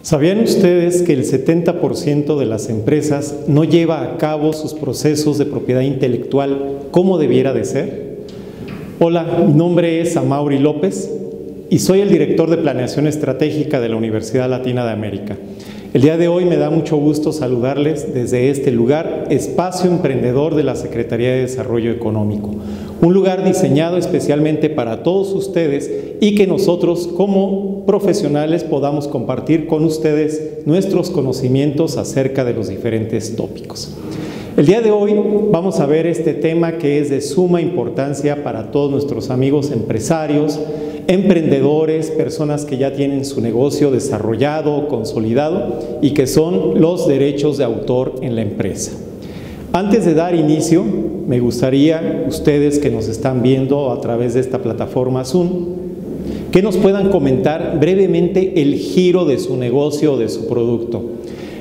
¿Sabían ustedes que el 70% de las empresas no lleva a cabo sus procesos de propiedad intelectual como debiera de ser? Hola, mi nombre es Amaury López y soy el director de Planeación Estratégica de la Universidad Latina de América. El día de hoy me da mucho gusto saludarles desde este lugar, Espacio Emprendedor de la Secretaría de Desarrollo Económico. Un lugar diseñado especialmente para todos ustedes y que nosotros como profesionales podamos compartir con ustedes nuestros conocimientos acerca de los diferentes tópicos. El día de hoy vamos a ver este tema que es de suma importancia para todos nuestros amigos empresarios, emprendedores, personas que ya tienen su negocio desarrollado, consolidado y que son los derechos de autor en la empresa. Antes de dar inicio, me gustaría ustedes que nos están viendo a través de esta plataforma Zoom, que nos puedan comentar brevemente el giro de su negocio o de su producto.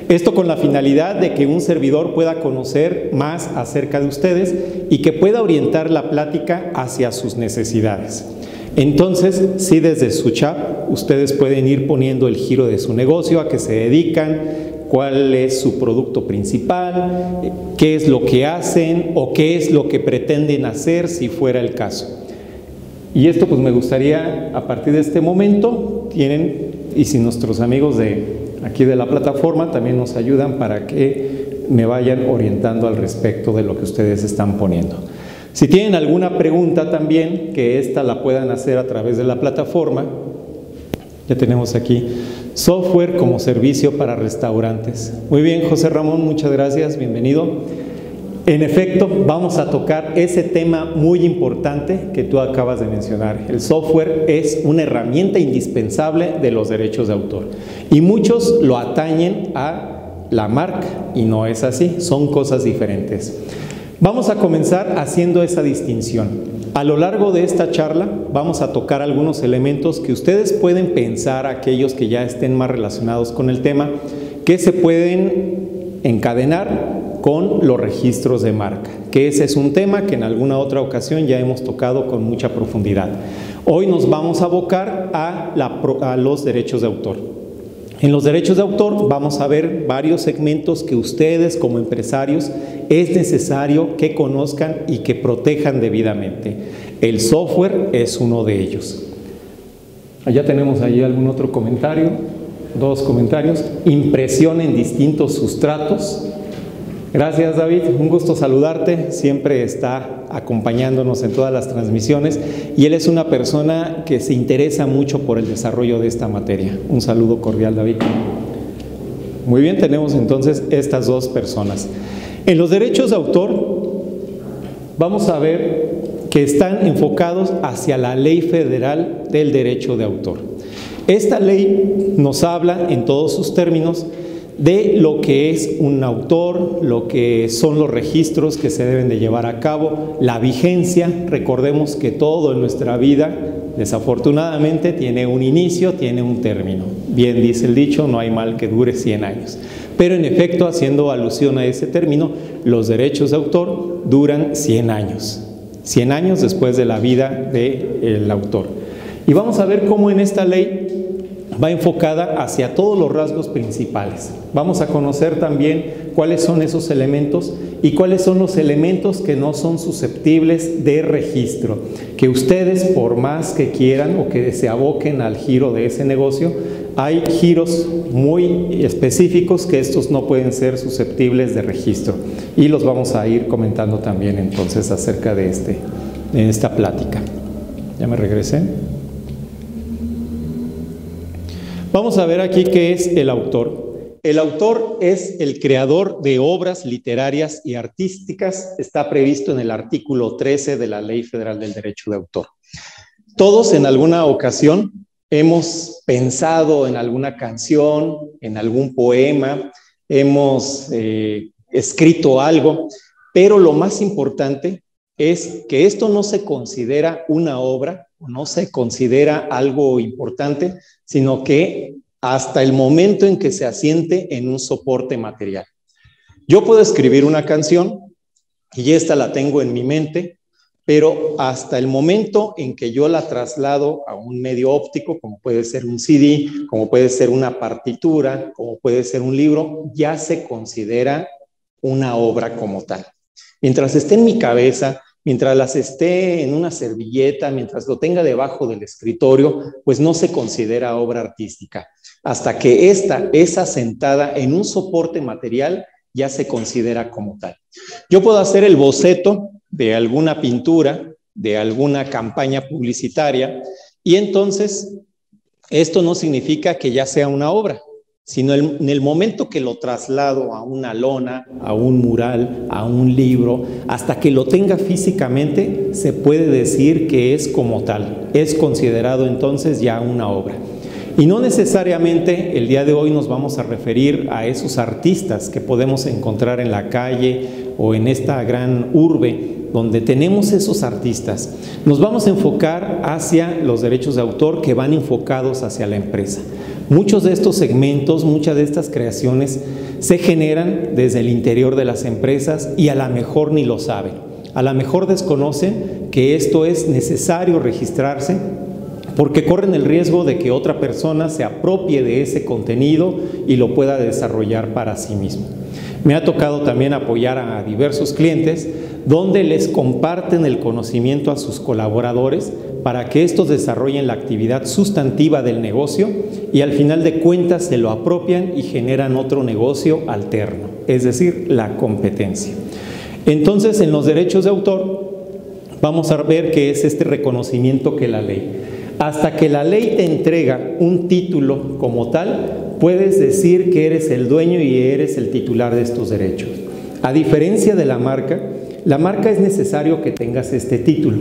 Esto con la finalidad de que un servidor pueda conocer más acerca de ustedes y que pueda orientar la plática hacia sus necesidades. Entonces, sí, desde su chat, ustedes pueden ir poniendo el giro de su negocio, a qué se dedican, cuál es su producto principal, qué es lo que hacen o qué es lo que pretenden hacer si fuera el caso. Y esto pues me gustaría, a partir de este momento, y si nuestros amigos de aquí de la plataforma también nos ayudan para que me vayan orientando al respecto de lo que ustedes están poniendo. Si tienen alguna pregunta también, que esta la puedan hacer a través de la plataforma. Ya tenemos aquí software como servicio para restaurantes. Muy bien, José Ramón, muchas gracias, bienvenido. En efecto, vamos a tocar ese tema muy importante que tú acabas de mencionar. El software es una herramienta indispensable de los derechos de autor. Y muchos lo atañen a la marca y no es así, son cosas diferentes. Vamos a comenzar haciendo esa distinción. A lo largo de esta charla vamos a tocar algunos elementos que ustedes pueden pensar, aquellos que ya estén más relacionados con el tema, que se pueden encadenar con los registros de marca, que ese es un tema que en alguna otra ocasión ya hemos tocado con mucha profundidad. Hoy nos vamos a abocar a los derechos de autor. En los derechos de autor vamos a ver varios segmentos que ustedes como empresarios es necesario que conozcan y que protejan debidamente. El software es uno de ellos. Allá tenemos allí algún otro comentario, dos comentarios. Impresión en distintos sustratos. Gracias, David, un gusto saludarte, siempre está acompañándonos en todas las transmisiones y él es una persona que se interesa mucho por el desarrollo de esta materia. Un saludo cordial, David. Muy bien, tenemos entonces estas dos personas. En los derechos de autor vamos a ver que están enfocados hacia la Ley Federal del Derecho de Autor. Esta ley nos habla en todos sus términos de lo que es un autor, lo que son los registros que se deben de llevar a cabo, la vigencia. Recordemos que todo en nuestra vida, desafortunadamente, tiene un inicio, tiene un término. Bien dice el dicho, no hay mal que dure 100 años. Pero en efecto, haciendo alusión a ese término, los derechos de autor duran 100 años. 100 años después de la vida del autor. Y vamos a ver cómo en esta ley va enfocada hacia todos los rasgos principales. Vamos a conocer también cuáles son esos elementos y cuáles son los elementos que no son susceptibles de registro, que ustedes por más que quieran o que se aboquen al giro de ese negocio, hay giros muy específicos que estos no pueden ser susceptibles de registro y los vamos a ir comentando también entonces acerca de esta plática. ¿Ya me regresé? Vamos a ver aquí qué es el autor. El autor es el creador de obras literarias y artísticas. Está previsto en el artículo 13 de la Ley Federal del Derecho de Autor. Todos en alguna ocasión hemos pensado en alguna canción, en algún poema, hemos escrito algo, pero lo más importante es que esto no se considera una obra, no se considera algo importante, sino que hasta el momento en que se asiente en un soporte material. Yo puedo escribir una canción y esta la tengo en mi mente, pero hasta el momento en que yo la traslado a un medio óptico, como puede ser un CD, como puede ser una partitura, como puede ser un libro, ya se considera una obra como tal. Mientras esté en mi cabeza, mientras las esté en una servilleta, mientras lo tenga debajo del escritorio, pues no se considera obra artística. Hasta que esta es asentada en un soporte material, ya se considera como tal. Yo puedo hacer el boceto de alguna pintura, de alguna campaña publicitaria, y entonces esto no significa que ya sea una obra, sino en el momento que lo traslado a una lona, a un mural, a un libro, hasta que lo tenga físicamente, se puede decir que es como tal, es considerado entonces ya una obra. Y no necesariamente el día de hoy nos vamos a referir a esos artistas que podemos encontrar en la calle o en esta gran urbe donde tenemos esos artistas. Nos vamos a enfocar hacia los derechos de autor que van enfocados hacia la empresa. Muchos de estos segmentos, muchas de estas creaciones se generan desde el interior de las empresas y a lo mejor ni lo saben. A lo mejor desconocen que esto es necesario registrarse porque corren el riesgo de que otra persona se apropie de ese contenido y lo pueda desarrollar para sí mismo. Me ha tocado también apoyar a diversos clientes donde les comparten el conocimiento a sus colaboradores para que estos desarrollen la actividad sustantiva del negocio y al final de cuentas se lo apropian y generan otro negocio alterno, es decir, la competencia. Entonces, en los derechos de autor vamos a ver qué es este reconocimiento que la ley. Hasta que la ley te entrega un título como tal, puedes decir que eres el dueño y eres el titular de estos derechos. A diferencia de la marca es necesario que tengas este título.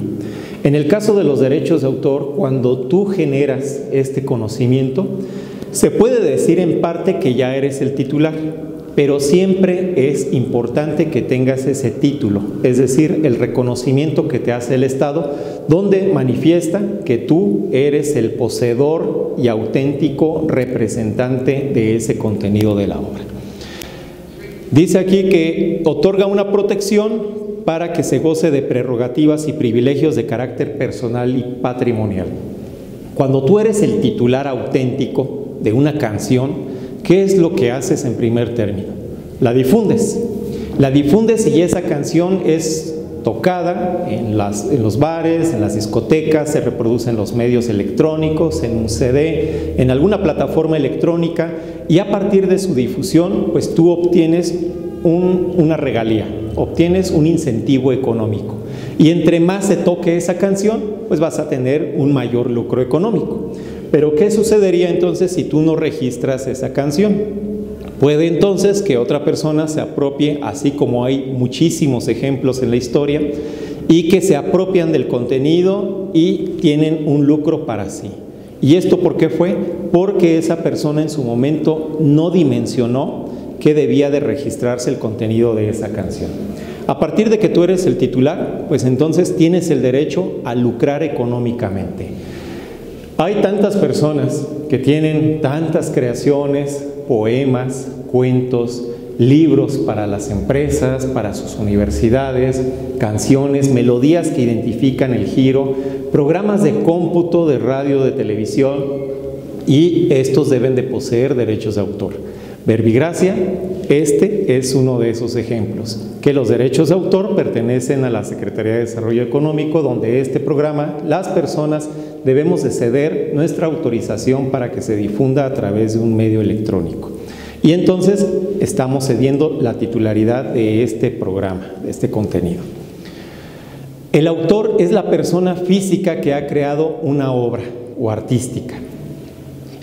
En el caso de los derechos de autor, cuando tú generas este conocimiento, se puede decir en parte que ya eres el titular, pero siempre es importante que tengas ese título, es decir, el reconocimiento que te hace el Estado, donde manifiesta que tú eres el poseedor y auténtico representante de ese contenido de la obra. Dice aquí que otorga una protección para que se goce de prerrogativas y privilegios de carácter personal y patrimonial. Cuando tú eres el titular auténtico de una canción, ¿qué es lo que haces en primer término? La difundes. La difundes y esa canción es tocada en los bares, en las discotecas, se reproduce en los medios electrónicos, en un CD, en alguna plataforma electrónica, y a partir de su difusión, pues tú obtienes una regalía, obtienes un incentivo económico. Y entre más se toque esa canción, pues vas a tener un mayor lucro económico. Pero ¿qué sucedería entonces si tú no registras esa canción? Puede entonces que otra persona se apropie, así como hay muchísimos ejemplos en la historia, y que se apropian del contenido y tienen un lucro para sí. ¿Y esto por qué fue? Porque esa persona en su momento no dimensionó que debía de registrarse el contenido de esa canción. A partir de que tú eres el titular, pues entonces tienes el derecho a lucrar económicamente. Hay tantas personas que tienen tantas creaciones, poemas, cuentos, libros para las empresas, para sus universidades, canciones, melodías que identifican el giro, programas de cómputo, de radio, de televisión, y estos deben de poseer derechos de autor. Verbigracia, este es uno de esos ejemplos, que los derechos de autor pertenecen a la Secretaría de Desarrollo Económico, donde este programa, las personas debemos de ceder nuestra autorización para que se difunda a través de un medio electrónico. Y entonces estamos cediendo la titularidad de este programa, de este contenido. El autor es la persona física que ha creado una obra o artística.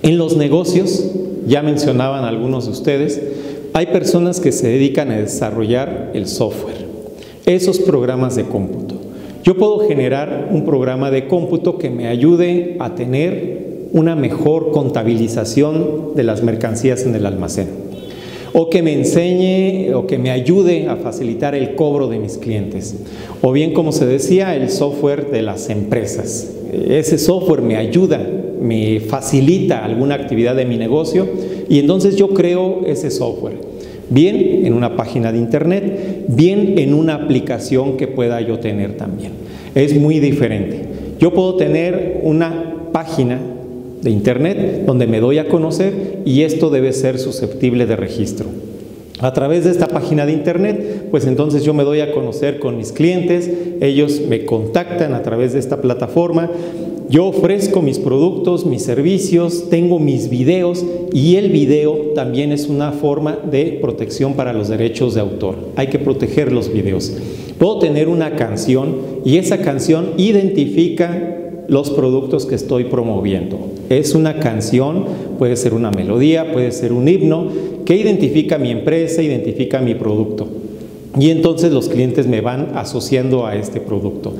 En los negocios, ya mencionaban algunos de ustedes, hay personas que se dedican a desarrollar el software, esos programas de cómputo. Yo puedo generar un programa de cómputo que me ayude a tener una mejor contabilización de las mercancías en el almacén, o que me enseñe o que me ayude a facilitar el cobro de mis clientes, o bien, como se decía, el software de las empresas. Ese software me ayuda, me facilita alguna actividad de mi negocio y entonces yo creo ese software, bien en una página de internet, bien en una aplicación que pueda yo tener también. Es muy diferente. Yo puedo tener una página de internet donde me doy a conocer y esto debe ser susceptible de registro. A través de esta página de internet, pues entonces yo me doy a conocer con mis clientes, ellos me contactan a través de esta plataforma, yo ofrezco mis productos, mis servicios, tengo mis videos y el video también es una forma de protección para los derechos de autor. Hay que proteger los videos. Puedo tener una canción y esa canción identifica los productos que estoy promoviendo. Es una canción, puede ser una melodía, puede ser un himno, que identifica mi empresa, identifica mi producto. Y entonces los clientes me van asociando a este producto.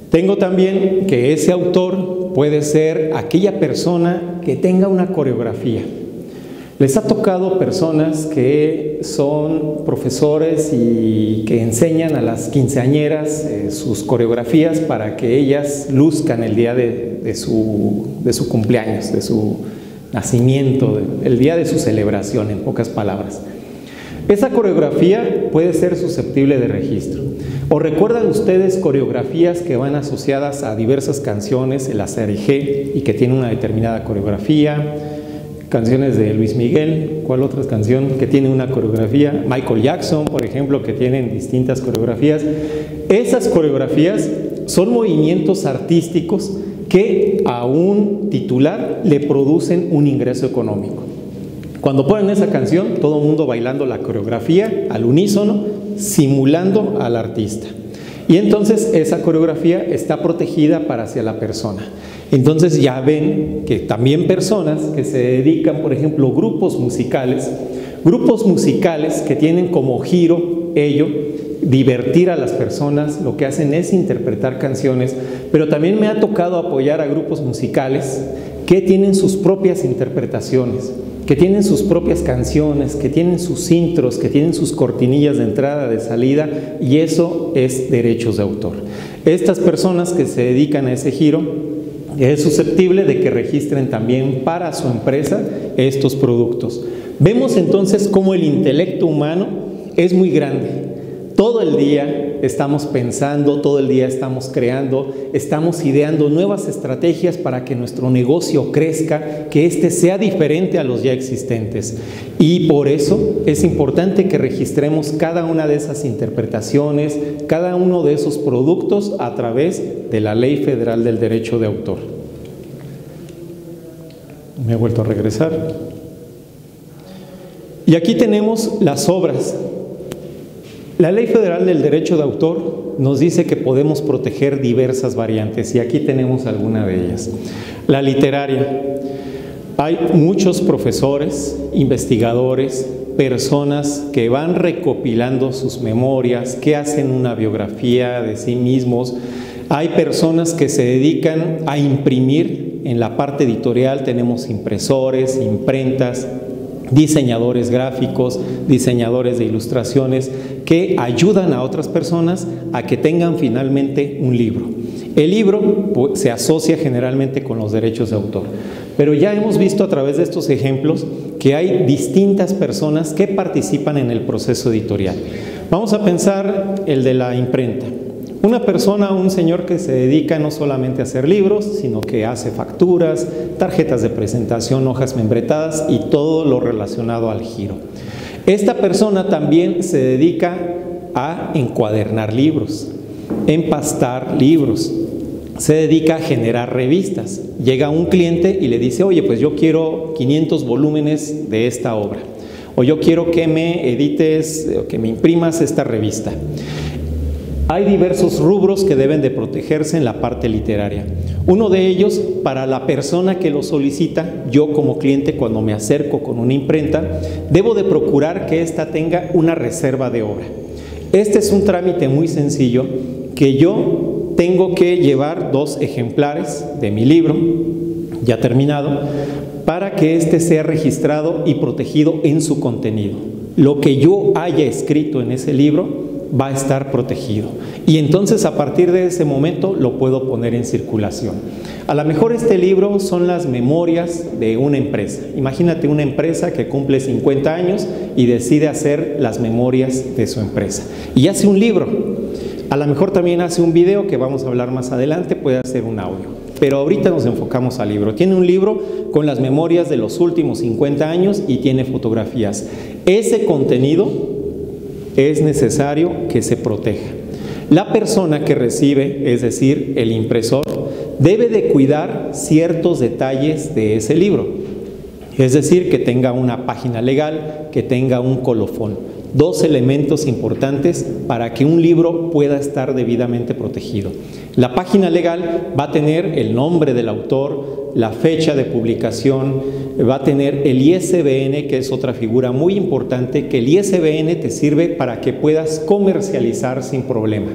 Tengo también que ese autor puede ser aquella persona que tenga una coreografía. Les ha tocado personas que son profesores y que enseñan a las quinceañeras sus coreografías para que ellas luzcan el día de su cumpleaños, de su nacimiento, el día de su celebración, en pocas palabras. Esa coreografía puede ser susceptible de registro. ¿O recuerdan ustedes coreografías que van asociadas a diversas canciones, el ACRG, y que tienen una determinada coreografía? Canciones de Luis Miguel, ¿cuál otra canción que tiene una coreografía? Michael Jackson, por ejemplo, que tienen distintas coreografías. Esas coreografías son movimientos artísticos que a un titular le producen un ingreso económico. Cuando ponen esa canción, todo el mundo bailando la coreografía al unísono, simulando al artista. Y entonces esa coreografía está protegida para hacia la persona. Entonces ya ven que también personas que se dedican, por ejemplo, grupos musicales que tienen como giro ello, divertir a las personas, lo que hacen es interpretar canciones, pero también me ha tocado apoyar a grupos musicales que tienen sus propias interpretaciones, que tienen sus propias canciones, que tienen sus intros, que tienen sus cortinillas de entrada, de salida, y eso es derechos de autor. Estas personas que se dedican a ese giro es susceptible de que registren también para su empresa estos productos. Vemos entonces cómo el intelecto humano es muy grande. Todo el día estamos pensando, todo el día estamos creando, estamos ideando nuevas estrategias para que nuestro negocio crezca, que éste sea diferente a los ya existentes. Y por eso es importante que registremos cada una de esas interpretaciones, cada uno de esos productos a través de la Ley Federal del Derecho de Autor. Me he vuelto a regresar. Y aquí tenemos las obras. La Ley Federal del Derecho de Autor nos dice que podemos proteger diversas variantes y aquí tenemos alguna de ellas. La literaria. Hay muchos profesores, investigadores, personas que van recopilando sus memorias, que hacen una biografía de sí mismos. Hay personas que se dedican a imprimir. En la parte editorial tenemos impresores, imprentas, diseñadores gráficos, diseñadores de ilustraciones que ayudan a otras personas a que tengan finalmente un libro. El libro se asocia generalmente con los derechos de autor, pero ya hemos visto a través de estos ejemplos que hay distintas personas que participan en el proceso editorial. Vamos a pensar el de la imprenta. Una persona, un señor que se dedica no solamente a hacer libros, sino que hace facturas, tarjetas de presentación, hojas membretadas y todo lo relacionado al giro. Esta persona también se dedica a encuadernar libros, empastar libros, se dedica a generar revistas. Llega un cliente y le dice, oye, pues yo quiero 500 volúmenes de esta obra, o yo quiero que me edites, o que me imprimas esta revista. Hay diversos rubros que deben de protegerse en la parte literaria. Uno de ellos, para la persona que lo solicita, yo como cliente cuando me acerco con una imprenta, debo de procurar que ésta tenga una reserva de obra. Este es un trámite muy sencillo que yo tengo que llevar 2 ejemplares de mi libro, ya terminado, para que éste sea registrado y protegido en su contenido. Lo que yo haya escrito en ese libro va a estar protegido y entonces a partir de ese momento lo puedo poner en circulación. A lo mejor este libro son las memorias de una empresa. Imagínate una empresa que cumple 50 años y decide hacer las memorias de su empresa y hace un libro. A lo mejor también hace un video que vamos a hablar más adelante, puede hacer un audio. Pero ahorita nos enfocamos al libro. Tiene un libro con las memorias de los últimos 50 años y tiene fotografías. Ese contenido es necesario que se proteja. La persona que recibe, es decir, el impresor, debe de cuidar ciertos detalles de ese libro. Es decir, que tenga una página legal, que tenga un colofón. 2 elementos importantes para que un libro pueda estar debidamente protegido. La página legal va a tener el nombre del autor, la fecha de publicación, va a tener el ISBN, que es otra figura muy importante, que el ISBN te sirve para que puedas comercializar sin problema.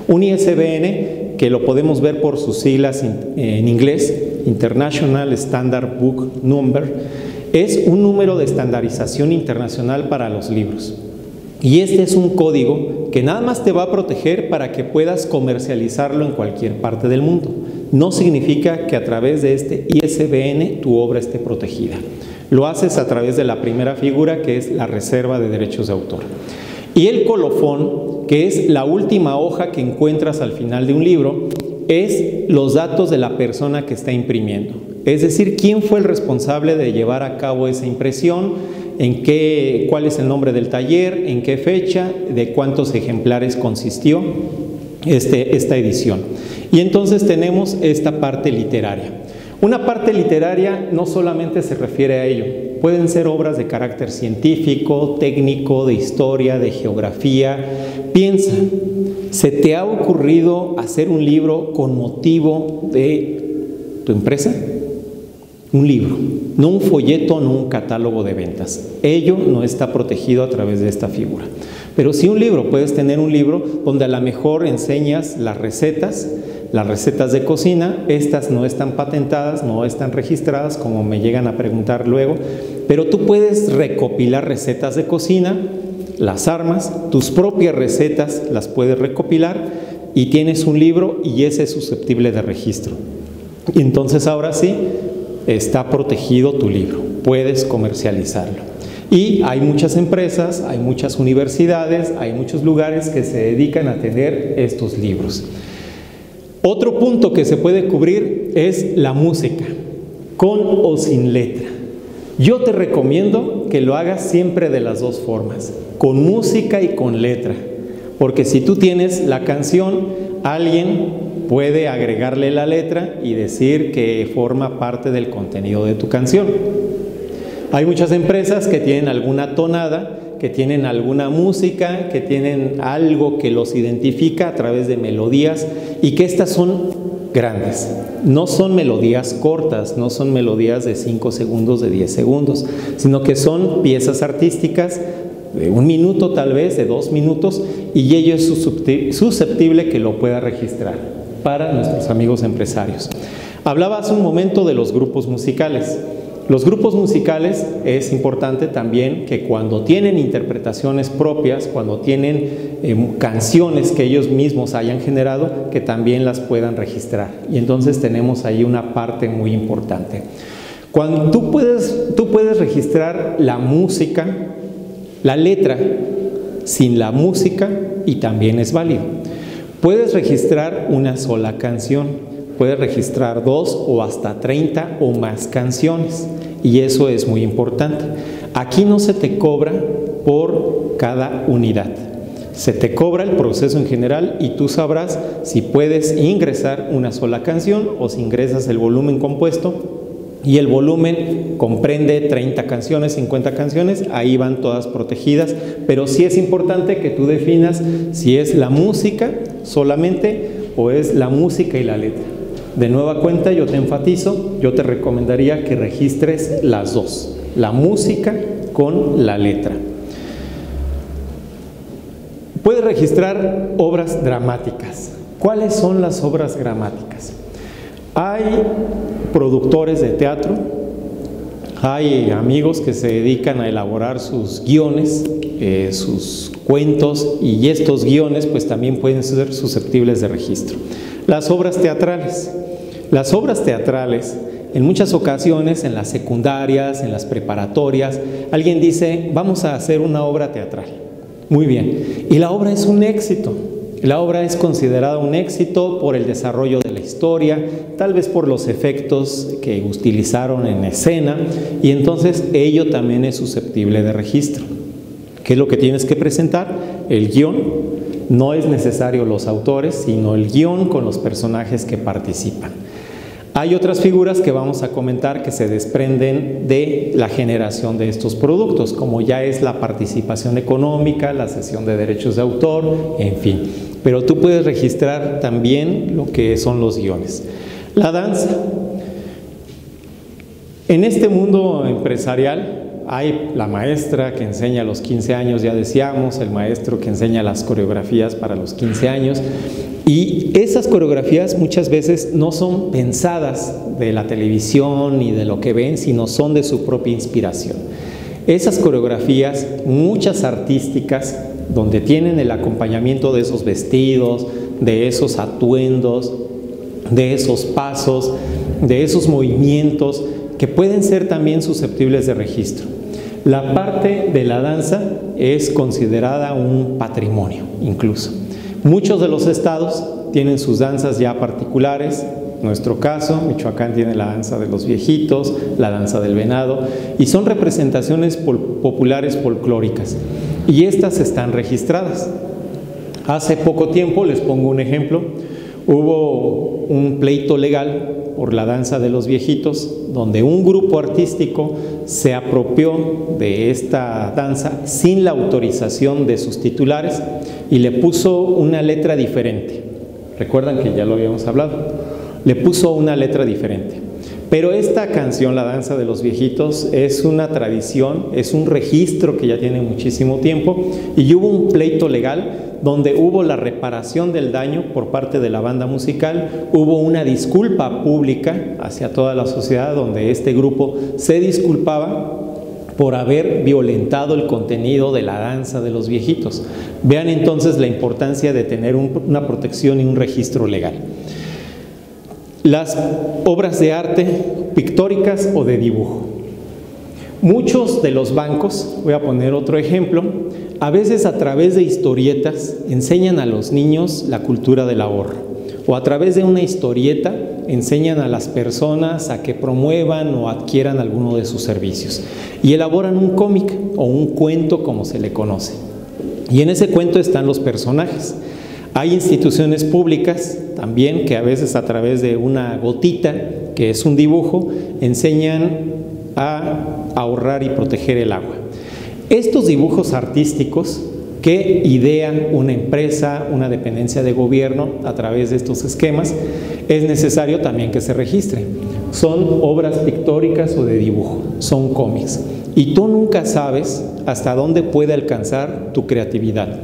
Un ISBN, que lo podemos ver por sus siglas en inglés, International Standard Book Number, es un número de estandarización internacional para los libros. Y este es un código que nada más te va a proteger para que puedas comercializarlo en cualquier parte del mundo. No significa que a través de este ISBN tu obra esté protegida. Lo haces a través de la primera figura, que es la reserva de derechos de autor. Y el colofón, que es la última hoja que encuentras al final de un libro, es los datos de la persona que está imprimiendo. Es decir, quién fue el responsable de llevar a cabo esa impresión, cuál es el nombre del taller, en qué fecha, de cuántos ejemplares consistió esta edición. Y entonces tenemos esta parte literaria. Una parte literaria no solamente se refiere a ello, pueden ser obras de carácter científico, técnico, de historia, de geografía. Piensa, ¿se te ha ocurrido hacer un libro con motivo de tu empresa? Un libro, no un folleto, no un catálogo de ventas. Ello no está protegido a través de esta figura. Pero sí un libro, puedes tener un libro donde a lo mejor enseñas las recetas de cocina. Estas no están patentadas, no están registradas, como me llegan a preguntar luego, pero tú puedes recopilar recetas de cocina, las armas, tus propias recetas las puedes recopilar y tienes un libro y ese es susceptible de registro. Y entonces ahora sí, está protegido tu libro, puedes comercializarlo. Y hay muchas empresas, hay muchas universidades, hay muchos lugares que se dedican a tener estos libros. Otro punto que se puede cubrir es la música, con o sin letra. Yo te recomiendo que lo hagas siempre de las 2 formas, con música y con letra, porque si tú tienes la canción, alguien puede agregarle la letra y decir que forma parte del contenido de tu canción. Hay muchas empresas que tienen alguna tonada, que tienen alguna música, que tienen algo que los identifica a través de melodías y que estas son grandes. No son melodías cortas, no son melodías de 5 segundos, de 10 segundos, sino que son piezas artísticas de 1 minuto tal vez, de 2 minutos, y ello es susceptible que lo pueda registrar para nuestros amigos empresarios. Hablaba hace un momento de los grupos musicales. Los grupos musicales es importante también que cuando tienen interpretaciones propias, cuando tienen canciones que ellos mismos hayan generado, que también las puedan registrar. Y entonces tenemos ahí una parte muy importante. Cuando tú puedes registrar la música, la letra, sin la música, y también es válido. Puedes registrar una sola canción, puedes registrar 2 o hasta 30 o más canciones, y eso es muy importante. Aquí no se te cobra por cada unidad, se te cobra el proceso en general y tú sabrás si puedes ingresar una sola canción o si ingresas el volumen compuesto. Y el volumen comprende 30 canciones, 50 canciones, ahí van todas protegidas, pero sí es importante que tú definas si es la música solamente o es la música y la letra. De nueva cuenta, yo te enfatizo, yo te recomendaría que registres las 2, la música con la letra. Puedes registrar obras dramáticas. ¿Cuáles son las obras dramáticas? Hay productores de teatro, hay amigos que se dedican a elaborar sus guiones, sus cuentos, y estos guiones pues también pueden ser susceptibles de registro. Las obras teatrales. Las obras teatrales, en muchas ocasiones, en las secundarias, en las preparatorias, alguien dice, vamos a hacer una obra teatral. Muy bien. Y la obra es un éxito. La obra es considerada un éxito por el desarrollo de la historia, tal vez por los efectos que utilizaron en escena, y entonces ello también es susceptible de registro. ¿Qué es lo que tienes que presentar? El guión. No es necesario los autores, sino el guión con los personajes que participan. Hay otras figuras que vamos a comentar que se desprenden de la generación de estos productos, como ya es la participación económica, la cesión de derechos de autor, en fin. Pero tú puedes registrar también lo que son los guiones. La danza. En este mundo empresarial hay la maestra que enseña a los 15 años, ya decíamos, el maestro que enseña las coreografías para los 15 años, y esas coreografías muchas veces no son pensadas de la televisión ni de lo que ven, sino son de su propia inspiración. Esas coreografías, muchas artísticas, donde tienen el acompañamiento de esos vestidos, de esos atuendos, de esos pasos, de esos movimientos, que pueden ser también susceptibles de registro. La parte de la danza es considerada un patrimonio, incluso. Muchos de los estados tienen sus danzas ya particulares. En nuestro caso, Michoacán tiene la danza de los viejitos, la danza del venado, y son representaciones populares folclóricas, y estas están registradas. Hace poco tiempo, les pongo un ejemplo, hubo un pleito legal por la danza de los viejitos, donde un grupo artístico se apropió de esta danza sin la autorización de sus titulares y le puso una letra diferente. Recuerdan que ya lo habíamos hablado. Le puso una letra diferente. Pero esta canción, La danza de los viejitos, es una tradición, es un registro que ya tiene muchísimo tiempo, y hubo un pleito legal donde hubo la reparación del daño por parte de la banda musical, hubo una disculpa pública hacia toda la sociedad donde este grupo se disculpaba por haber violentado el contenido de la danza de los viejitos. Vean entonces la importancia de tener una protección y un registro legal. Las obras de arte pictóricas o de dibujo. Muchos de los bancos, voy a poner otro ejemplo, a veces a través de historietas enseñan a los niños la cultura del ahorro, o a través de una historieta enseñan a las personas a que promuevan o adquieran alguno de sus servicios, y elaboran un cómic o un cuento, como se le conoce, y en ese cuento están los personajes. Hay instituciones públicas también que a veces a través de una gotita, que es un dibujo, enseñan a ahorrar y proteger el agua. Estos dibujos artísticos que idea una empresa, una dependencia de gobierno a través de estos esquemas, es necesario también que se registren. Son obras pictóricas o de dibujo, son cómics. Y tú nunca sabes hasta dónde puede alcanzar tu creatividad.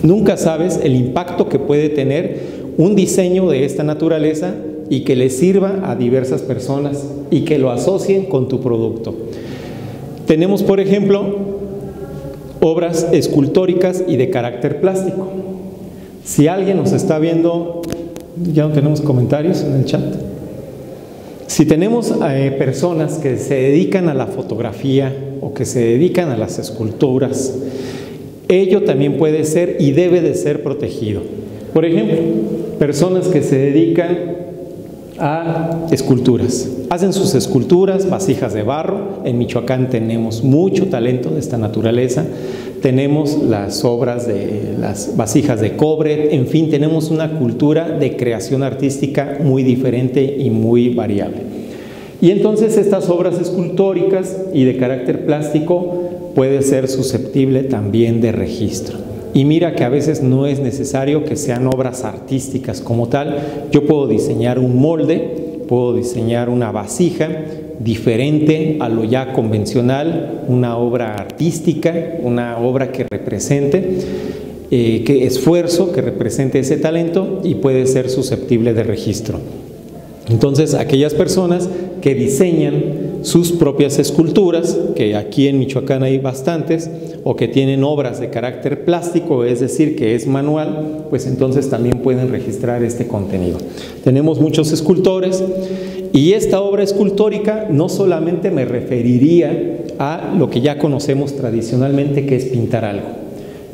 Nunca sabes el impacto que puede tener un diseño de esta naturaleza y que le sirva a diversas personas y que lo asocien con tu producto. Tenemos, por ejemplo, obras escultóricas y de carácter plástico. Si alguien nos está viendo, ya no tenemos comentarios en el chat. Si tenemos personas que se dedican a la fotografía o que se dedican a las esculturas, ello también puede ser y debe de ser protegido. Por ejemplo, personas que se dedican a esculturas, hacen sus esculturas, vasijas de barro. En Michoacán tenemos mucho talento de esta naturaleza, tenemos las obras de las vasijas de cobre, en fin, tenemos una cultura de creación artística muy diferente y muy variable. Y entonces estas obras escultóricas y de carácter plástico puede ser susceptible también de registro. Y mira que a veces no es necesario que sean obras artísticas como tal. Yo puedo diseñar un molde, puedo diseñar una vasija diferente a lo ya convencional, una obra artística, una obra que represente, que esfuerzo, que represente ese talento y puede ser susceptible de registro. Entonces, aquellas personas que diseñan sus propias esculturas, que aquí en Michoacán hay bastantes, o que tienen obras de carácter plástico, es decir, que es manual, pues entonces también pueden registrar este contenido. Tenemos muchos escultores y esta obra escultórica no solamente me referiría a lo que ya conocemos tradicionalmente, que es pintar algo.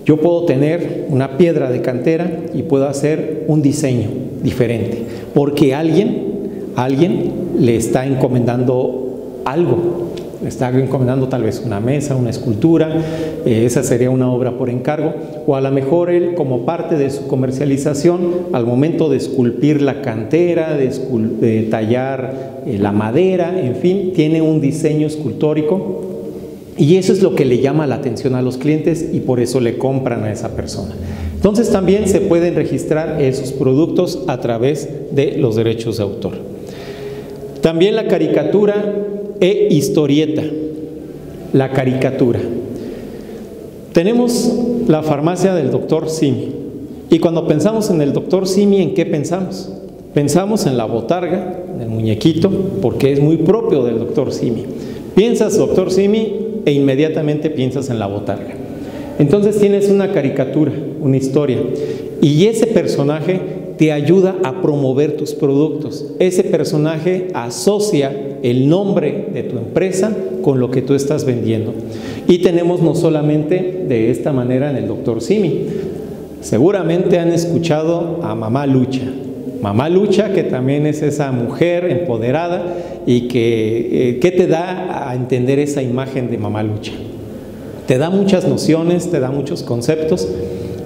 Yo puedo tener una piedra de cantera y puedo hacer un diseño diferente, porque alguien le está encomendando algo. Le está encomendando tal vez una mesa, una escultura, esa sería una obra por encargo, o a lo mejor él, como parte de su comercialización, al momento de esculpir la cantera, de tallar la madera, en fin, tiene un diseño escultórico, y eso es lo que le llama la atención a los clientes y por eso le compran a esa persona. Entonces también se pueden registrar esos productos a través de los derechos de autor. También la caricatura e historieta. La caricatura. Tenemos la farmacia del Dr. Simi. Y cuando pensamos en el Dr. Simi, ¿en qué pensamos? Pensamos en la botarga, en el muñequito, porque es muy propio del Dr. Simi. Piensas Dr. Simi e inmediatamente piensas en la botarga. Entonces tienes una caricatura, una historia. Y ese personaje te ayuda a promover tus productos. Ese personaje asocia el nombre de tu empresa con lo que tú estás vendiendo. Y tenemos no solamente de esta manera en el Dr. Simi. Seguramente han escuchado a Mamá Lucha. Mamá Lucha, que también es esa mujer empoderada y que te da a entender esa imagen de Mamá Lucha. Te da muchas nociones, te da muchos conceptos,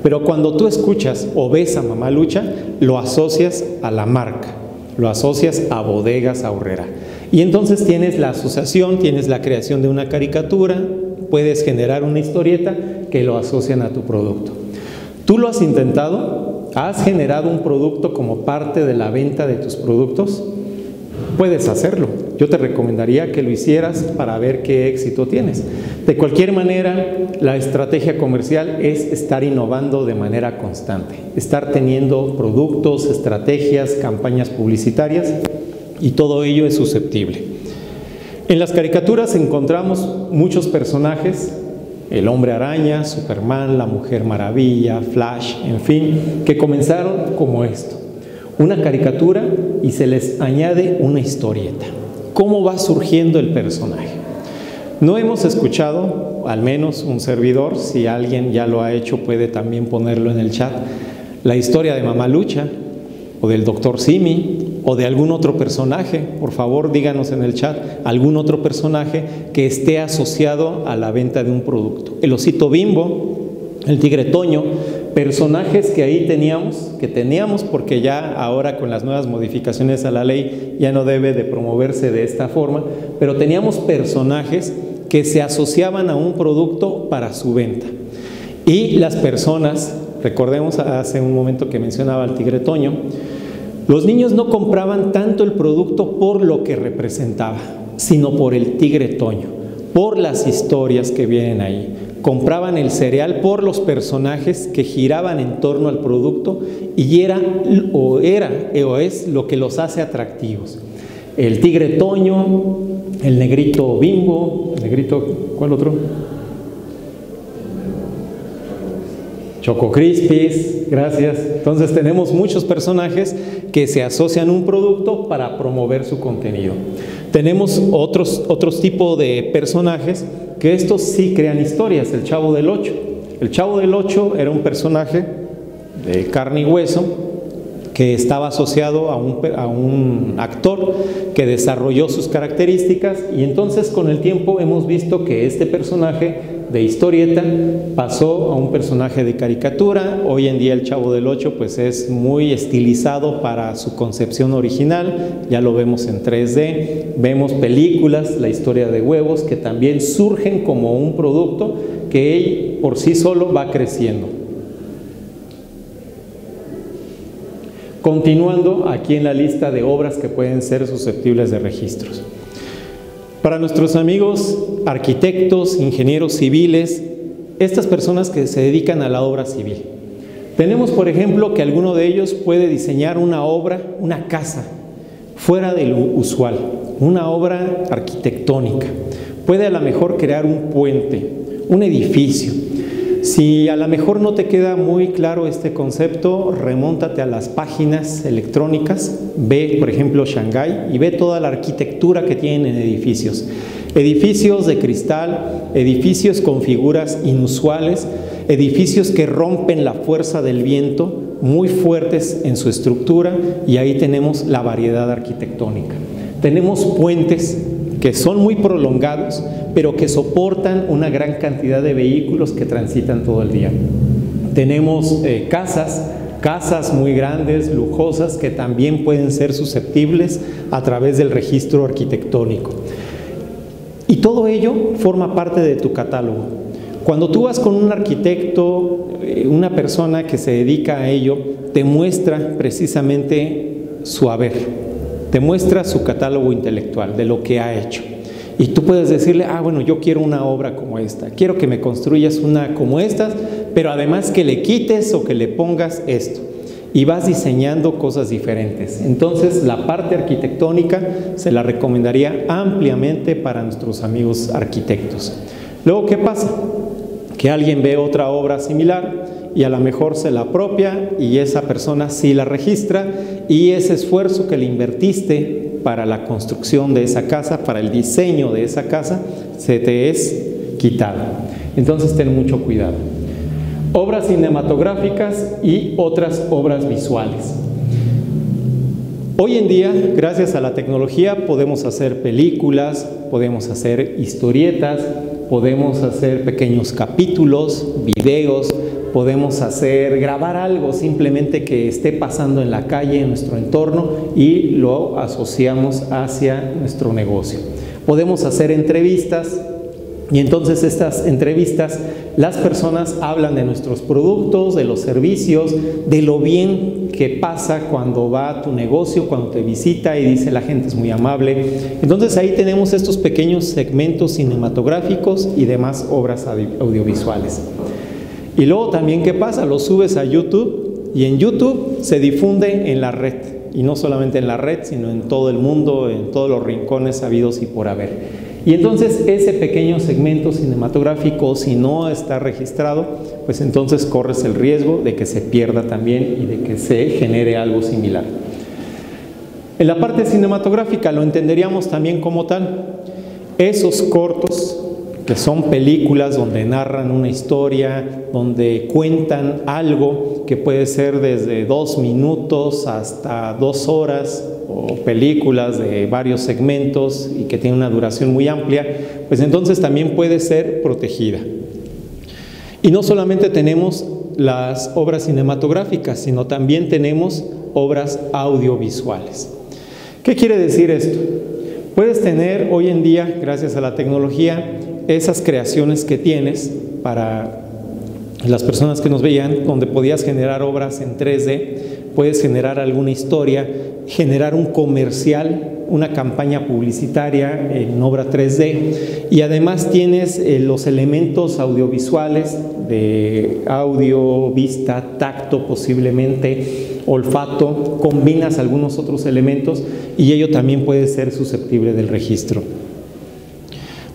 pero cuando tú escuchas o ves a Mamá Lucha, lo asocias a la marca, lo asocias a Bodegas Aurrera. Y entonces tienes la asociación, tienes la creación de una caricatura, puedes generar una historieta que lo asocian a tu producto. ¿Tú lo has intentado? ¿Has generado un producto como parte de la venta de tus productos? Puedes hacerlo. Yo te recomendaría que lo hicieras para ver qué éxito tienes. De cualquier manera, la estrategia comercial es estar innovando de manera constante, estar teniendo productos, estrategias, campañas publicitarias, y todo ello es susceptible. En las caricaturas encontramos muchos personajes: el Hombre Araña, Superman, la Mujer Maravilla, Flash, en fin, que comenzaron como esto, una caricatura y se les añade una historieta. ¿Cómo va surgiendo el personaje? No hemos escuchado, al menos un servidor, si alguien ya lo ha hecho puede también ponerlo en el chat, la historia de Mamá Lucha, o del Dr. Simi, o de algún otro personaje. Por favor, díganos en el chat algún otro personaje que esté asociado a la venta de un producto. El Osito Bimbo, el Tigre Toño, personajes que ahí teníamos porque ya ahora con las nuevas modificaciones a la ley ya no debe de promoverse de esta forma, pero teníamos personajes que se asociaban a un producto para su venta. Y las personas, recordemos hace un momento que mencionaba al Tigre Toño, los niños no compraban tanto el producto por lo que representaba, sino por el Tigre Toño, por las historias que vienen ahí. Compraban el cereal por los personajes que giraban en torno al producto y es lo que los hace atractivos. El Tigre Toño, el Negrito Bimbo, ¿cuál otro? Choco Crispies, gracias. Entonces tenemos muchos personajes que se asocian a un producto para promover su contenido. Tenemos otros tipos de personajes que estos sí crean historias. El Chavo del Ocho. El Chavo del Ocho era un personaje de carne y hueso que estaba asociado a un actor que desarrolló sus características, y entonces con el tiempo hemos visto que este personaje de historieta pasó a un personaje de caricatura. Hoy en día el Chavo del Ocho pues es muy estilizado para su concepción original, ya lo vemos en 3D, vemos películas, La Historia de Huevos, que también surgen como un producto que por sí solo va creciendo. Continuando aquí en la lista de obras que pueden ser susceptibles de registros. Para nuestros amigos arquitectos, ingenieros civiles, estas personas que se dedican a la obra civil, tenemos por ejemplo que alguno de ellos puede diseñar una obra, una casa, fuera de lo usual, una obra arquitectónica. Puede a lo mejor crear un puente, un edificio. Si a lo mejor no te queda muy claro este concepto, remóntate a las páginas electrónicas, ve por ejemplo Shanghái y ve toda la arquitectura que tienen en edificios. Edificios de cristal, edificios con figuras inusuales, edificios que rompen la fuerza del viento, muy fuertes en su estructura, y ahí tenemos la variedad arquitectónica. Tenemos puentes que son muy prolongados, pero que soportan una gran cantidad de vehículos que transitan todo el día. Tenemos casas muy grandes, lujosas, que también pueden ser susceptibles a través del registro arquitectónico. Y todo ello forma parte de tu catálogo. Cuando tú vas con un arquitecto, una persona que se dedica a ello, te muestra precisamente su haber, te muestra su catálogo intelectual de lo que ha hecho. Y tú puedes decirle, bueno, yo quiero una obra como esta, quiero que me construyas una como esta, pero además que le quites o que le pongas esto. Y vas diseñando cosas diferentes. Entonces, la parte arquitectónica se la recomendaría ampliamente para nuestros amigos arquitectos. Luego, ¿qué pasa? Que alguien ve otra obra similar y a lo mejor se la apropia y esa persona sí la registra, y ese esfuerzo que le invertiste para la construcción de esa casa, para el diseño de esa casa, se te es quitado. Entonces, ten mucho cuidado. Obras cinematográficas y otras obras visuales. Hoy en día, gracias a la tecnología, podemos hacer películas, podemos hacer historietas, podemos hacer pequeños capítulos, videos, podemos grabar algo simplemente que esté pasando en la calle, en nuestro entorno, y lo asociamos hacia nuestro negocio. Podemos hacer entrevistas, y entonces estas entrevistas, las personas hablan de nuestros productos, de los servicios, de lo bien que pasa cuando va a tu negocio, cuando te visita y dice la gente es muy amable. Entonces ahí tenemos estos pequeños segmentos cinematográficos y demás obras audiovisuales. Y luego también, ¿qué pasa? Lo subes a YouTube y en YouTube se difunde en la red. Y no solamente en la red, sino en todo el mundo, en todos los rincones habidos y por haber. Y entonces ese pequeño segmento cinematográfico, si no está registrado, pues entonces corres el riesgo de que se pierda también y de que se genere algo similar. En la parte cinematográfica lo entenderíamos también como tal. Esos cortos, que son películas donde narran una historia, donde cuentan algo que puede ser desde 2 minutos hasta 2 horas, o películas de varios segmentos y que tiene una duración muy amplia, pues entonces también puede ser protegida. Y no solamente tenemos las obras cinematográficas, sino también tenemos obras audiovisuales. ¿Qué quiere decir esto? Puedes tener hoy en día, gracias a la tecnología, esas creaciones que tienes para las personas que nos veían, donde podías generar obras en 3D, puedes generar alguna historia, generar un comercial, una campaña publicitaria en obra 3D, y además tienes los elementos audiovisuales de audio, vista, tacto, posiblemente olfato, combinas algunos otros elementos y ello también puede ser susceptible del registro.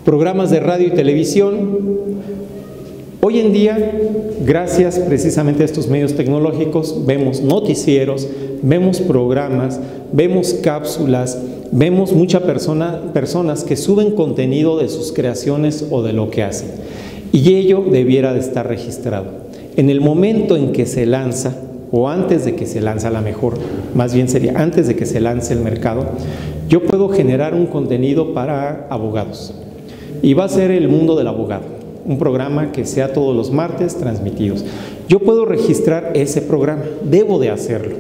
Programas de radio y televisión. Hoy en día, gracias precisamente a estos medios tecnológicos, vemos noticieros, vemos programas, vemos cápsulas, vemos muchas personas que suben contenido de sus creaciones o de lo que hacen. Y ello debiera de estar registrado. En el momento en que se lanza, o antes de que se lanza, a lo mejor, más bien sería antes de que se lance el mercado, yo puedo generar un contenido para abogados. Y va a ser El Mundo del Abogado, un programa que sea todos los martes transmitidos. Yo puedo registrar ese programa, debo de hacerlo.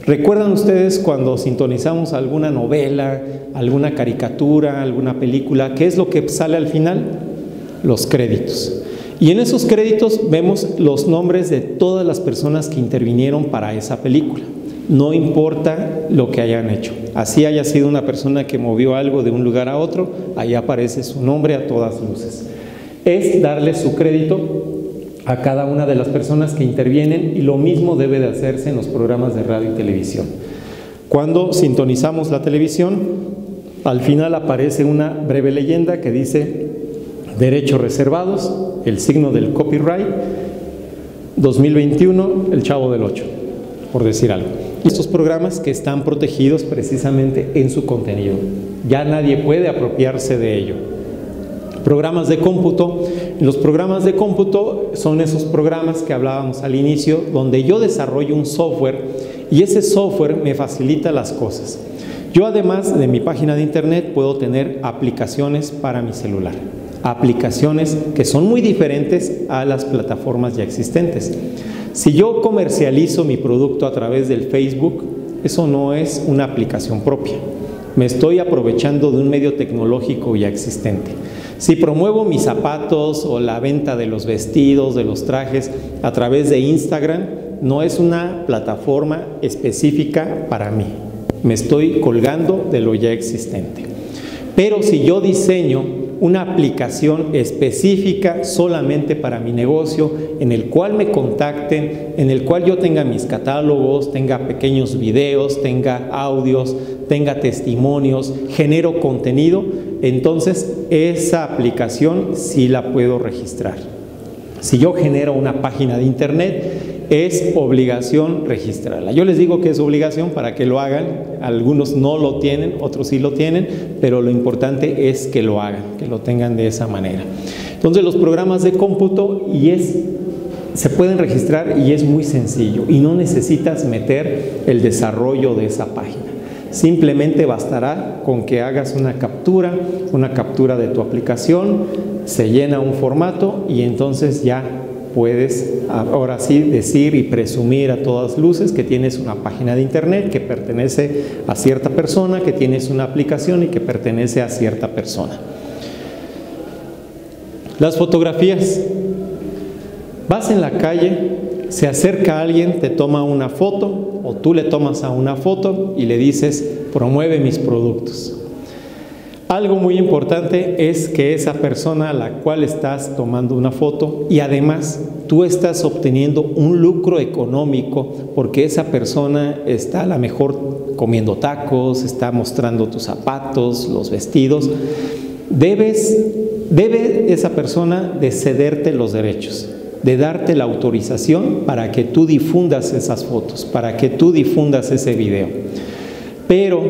¿Recuerdan ustedes cuando sintonizamos alguna novela, alguna caricatura, alguna película? ¿Qué es lo que sale al final? Los créditos. Y en esos créditos vemos los nombres de todas las personas que intervinieron para esa película. No importa lo que hayan hecho. Así haya sido una persona que movió algo de un lugar a otro, ahí aparece su nombre a todas luces. Es darle su crédito a cada una de las personas que intervienen, y lo mismo debe de hacerse en los programas de radio y televisión. Cuando sintonizamos la televisión, al final aparece una breve leyenda que dice derechos reservados, el signo del copyright, 2021, El Chavo del Ocho, por decir algo. Estos programas que están protegidos precisamente en su contenido. Ya nadie puede apropiarse de ello. Programas de cómputo. Los programas de cómputo son esos programas que hablábamos al inicio, donde yo desarrollo un software y ese software me facilita las cosas. Yo, además de mi página de internet, puedo tener aplicaciones para mi celular. Aplicaciones que son muy diferentes a las plataformas ya existentes. Si yo comercializo mi producto a través del Facebook, eso no es una aplicación propia. Me estoy aprovechando de un medio tecnológico ya existente. Si promuevo mis zapatos o la venta de los vestidos, de los trajes a través de Instagram, no es una plataforma específica para mí. Me estoy colgando de lo ya existente. Pero si yo diseño una aplicación específica solamente para mi negocio, en el cual me contacten, en el cual yo tenga mis catálogos, tenga pequeños videos, tenga audios, tenga testimonios, genero contenido, entonces esa aplicación sí la puedo registrar. Si yo genero una página de internet, es obligación registrarla. Yo les digo que es obligación para que lo hagan. Algunos no lo tienen, otros sí lo tienen, pero lo importante es que lo hagan, que lo tengan de esa manera. Entonces, los programas de cómputo se pueden registrar y es muy sencillo y no necesitas meter el desarrollo de esa página. Simplemente bastará con que hagas una captura de tu aplicación, se llena un formato y entonces ya puedes ahora sí decir y presumir a todas luces que tienes una página de internet que pertenece a cierta persona, que tienes una aplicación y que pertenece a cierta persona. Las fotografías. Vas en la calle, se acerca alguien, te toma una foto o tú le tomas a una foto y le dices, promueve mis productos. Algo muy importante es que esa persona a la cual estás tomando una foto y además tú estás obteniendo un lucro económico porque esa persona está a lo mejor comiendo tacos, está mostrando tus zapatos, los vestidos. Debe esa persona de cederte los derechos, de darte la autorización para que tú difundas esas fotos, para que tú difundas ese video. Pero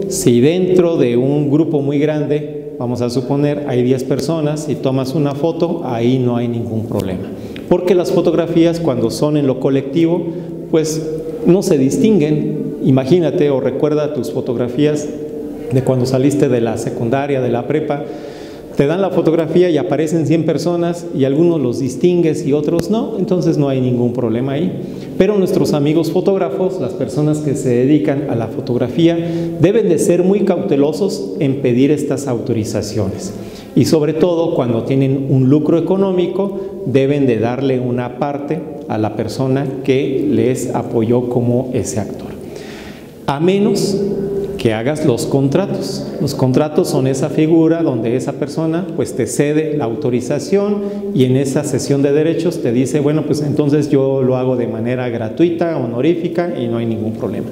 si dentro de un grupo muy grande, vamos a suponer, hay 10 personas y tomas una foto, ahí no hay ningún problema. Porque las fotografías cuando son en lo colectivo, pues no se distinguen. Imagínate o recuerda tus fotografías de cuando saliste de la secundaria, de la prepa. Te dan la fotografía y aparecen 100 personas y algunos los distingues y otros no, entonces no hay ningún problema ahí. Pero nuestros amigos fotógrafos, las personas que se dedican a la fotografía, deben de ser muy cautelosos en pedir estas autorizaciones. Y sobre todo cuando tienen un lucro económico, deben de darle una parte a la persona que les apoyó como ese actor. A menos que hagas los contratos. Los contratos son esa figura donde esa persona pues te cede la autorización y en esa cesión de derechos te dice, bueno, pues entonces yo lo hago de manera gratuita, honorífica y no hay ningún problema.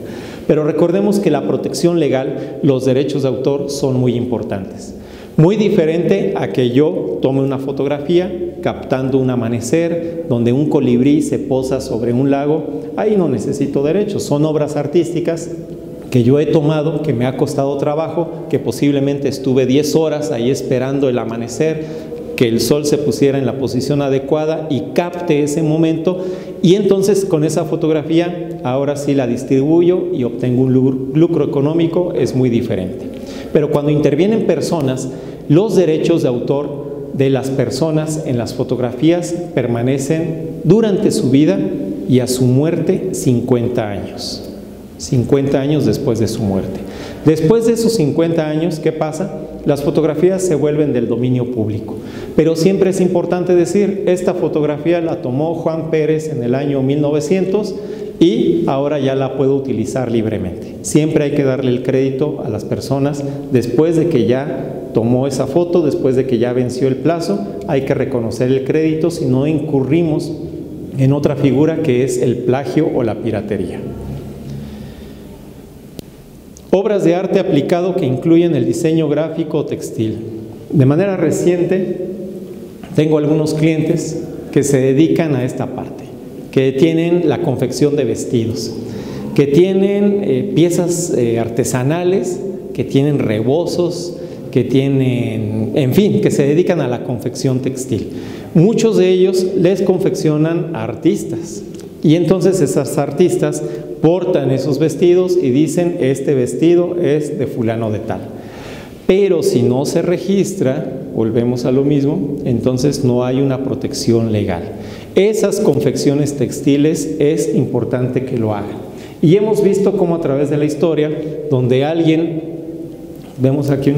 Pero recordemos que la protección legal, los derechos de autor son muy importantes. Muy diferente a que yo tome una fotografía captando un amanecer donde un colibrí se posa sobre un lago, ahí no necesito derechos, son obras artísticas que yo he tomado, que me ha costado trabajo, que posiblemente estuve 10 horas ahí esperando el amanecer, que el sol se pusiera en la posición adecuada y capte ese momento y entonces con esa fotografía ahora sí la distribuyo y obtengo un lucro económico, es muy diferente. Pero cuando intervienen personas, los derechos de autor de las personas en las fotografías permanecen durante su vida y a su muerte 50 años. 50 años después de su muerte. Después de esos 50 años, ¿qué pasa? Las fotografías se vuelven del dominio público. Pero siempre es importante decir, esta fotografía la tomó Juan Pérez en el año 1900 y ahora ya la puedo utilizar libremente. Siempre hay que darle el crédito a las personas después de que ya tomó esa foto, después de que ya venció el plazo, hay que reconocer el crédito si no incurrimos en otra figura que es el plagio o la piratería. Obras de arte aplicado que incluyen el diseño gráfico o textil. De manera reciente, tengo algunos clientes que se dedican a esta parte, que tienen la confección de vestidos, que tienen piezas artesanales, que tienen rebozos, que tienen, en fin, que se dedican a la confección textil. Muchos de ellos les confeccionan a artistas y entonces esas artistas portan esos vestidos y dicen este vestido es de fulano de tal. Pero si no se registra, volvemos a lo mismo, entonces no hay una protección legal. Esas confecciones textiles es importante que lo hagan. Y hemos visto cómo a través de la historia, donde alguien, vemos aquí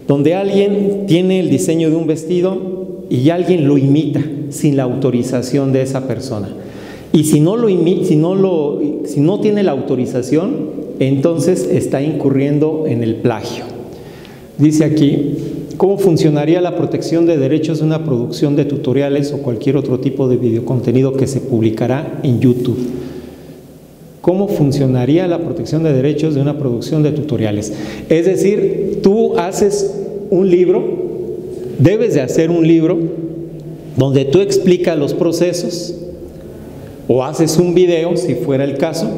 donde alguien tiene el diseño de un vestido y alguien lo imita sin la autorización de esa persona. Y si no tiene la autorización, entonces está incurriendo en el plagio. Dice aquí, ¿cómo funcionaría la protección de derechos de una producción de tutoriales o cualquier otro tipo de videocontenido que se publicará en YouTube? ¿Cómo funcionaría la protección de derechos de una producción de tutoriales? Es decir, tú haces un libro, debes de hacer un libro donde tú explicas los procesos, o haces un video, si fuera el caso,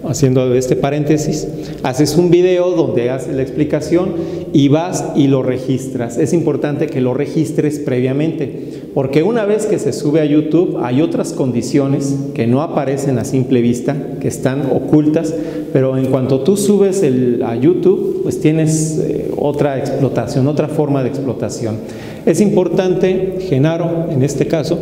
haciendo este paréntesis, haces un video donde haces la explicación y vas y lo registras. Es importante que lo registres previamente, porque una vez que se sube a YouTube hay otras condiciones que no aparecen a simple vista, que están ocultas, pero en cuanto tú subes a YouTube, pues tienes otra explotación, otra forma de explotación. Es importante, Genaro, en este caso,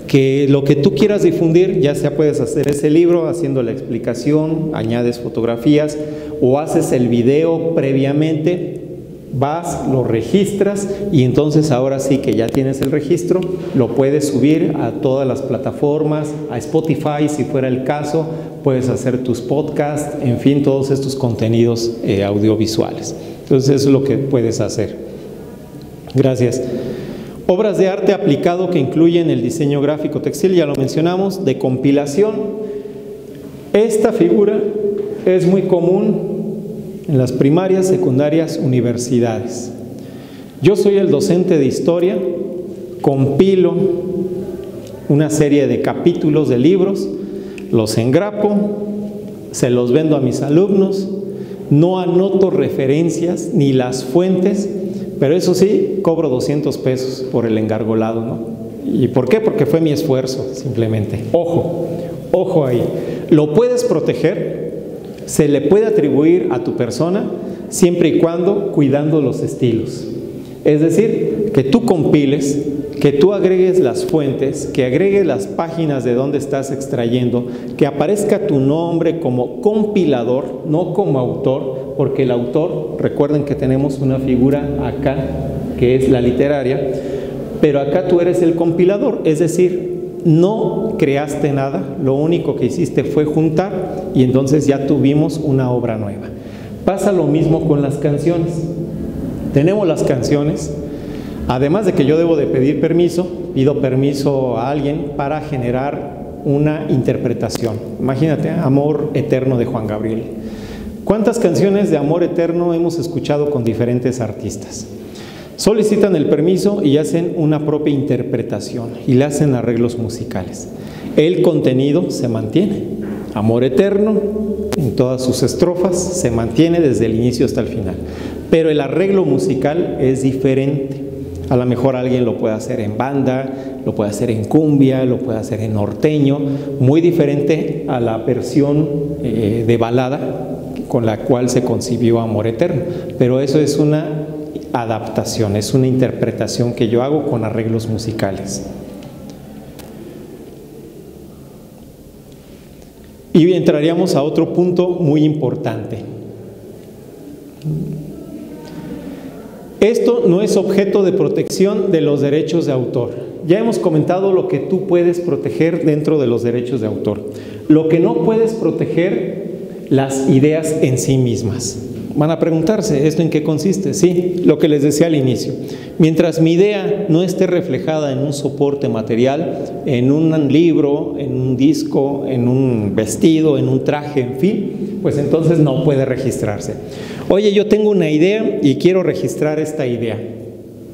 que lo que tú quieras difundir, ya sea puedes hacer ese libro haciendo la explicación, añades fotografías o haces el video previamente, vas, lo registras y entonces ahora sí que ya tienes el registro, lo puedes subir a todas las plataformas, a Spotify si fuera el caso, puedes hacer tus podcasts, en fin, todos estos contenidos audiovisuales. Entonces eso es lo que puedes hacer. Gracias. Obras de arte aplicado que incluyen el diseño gráfico textil, ya lo mencionamos, de compilación. Esta figura es muy común en las primarias, secundarias, universidades. Yo soy el docente de historia, compilo una serie de capítulos de libros, los engrapo, se los vendo a mis alumnos, no anoto referencias ni las fuentes, pero eso sí, cobro 200 pesos por el engargolado, ¿no? ¿Y por qué? Porque fue mi esfuerzo, simplemente. Ojo, ojo ahí. Lo puedes proteger, se le puede atribuir a tu persona, siempre y cuando cuidando los estilos. Es decir, que tú compiles, que tú agregues las fuentes, que agregues las páginas de donde estás extrayendo, que aparezca tu nombre como compilador, no como autor, porque el autor, recuerden que tenemos una figura acá, que es la literaria, pero acá tú eres el compilador, es decir, no creaste nada, lo único que hiciste fue juntar y entonces ya tuvimos una obra nueva. Pasa lo mismo con las canciones. Tenemos las canciones, además de que yo debo de pedir permiso, pido permiso a alguien para generar una interpretación. Imagínate, Amor Eterno de Juan Gabriel. ¿Cuántas canciones de amor eterno hemos escuchado con diferentes artistas? Solicitan el permiso y hacen una propia interpretación y le hacen arreglos musicales. El contenido se mantiene. Amor eterno, en todas sus estrofas, se mantiene desde el inicio hasta el final. Pero el arreglo musical es diferente. A lo mejor alguien lo puede hacer en banda, lo puede hacer en cumbia, lo puede hacer en norteño, muy diferente a la versión de balada con la cual se concibió Amor Eterno. Pero eso es una adaptación, es una interpretación que yo hago con arreglos musicales. Y entraríamos a otro punto muy importante. Esto no es objeto de protección de los derechos de autor. Ya hemos comentado lo que tú puedes proteger dentro de los derechos de autor. Lo que no puedes proteger, las ideas en sí mismas. Van a preguntarse, ¿esto en qué consiste? Sí, lo que les decía al inicio. Mientras mi idea no esté reflejada en un soporte material, en un libro, en un disco, en un vestido, en un traje, en fin, pues entonces no puede registrarse. Oye, yo tengo una idea y quiero registrar esta idea.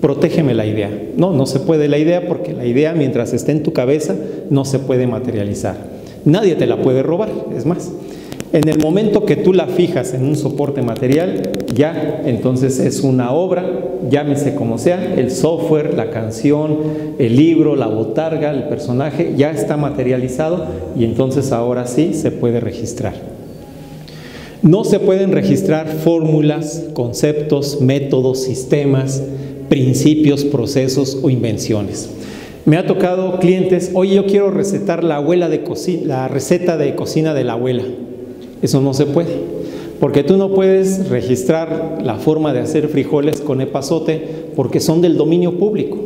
Protégeme la idea. No, no se puede la idea porque la idea, mientras esté en tu cabeza, no se puede materializar. Nadie te la puede robar, es más. En el momento que tú la fijas en un soporte material, ya entonces es una obra, llámese como sea, el software, la canción, el libro, la botarga, el personaje, ya está materializado y entonces ahora sí se puede registrar. No se pueden registrar fórmulas, conceptos, métodos, sistemas, principios, procesos o invenciones. Me ha tocado clientes, oye, yo quiero recetar la receta de cocina de la abuela. Eso no se puede, porque tú no puedes registrar la forma de hacer frijoles con epazote porque son del dominio público.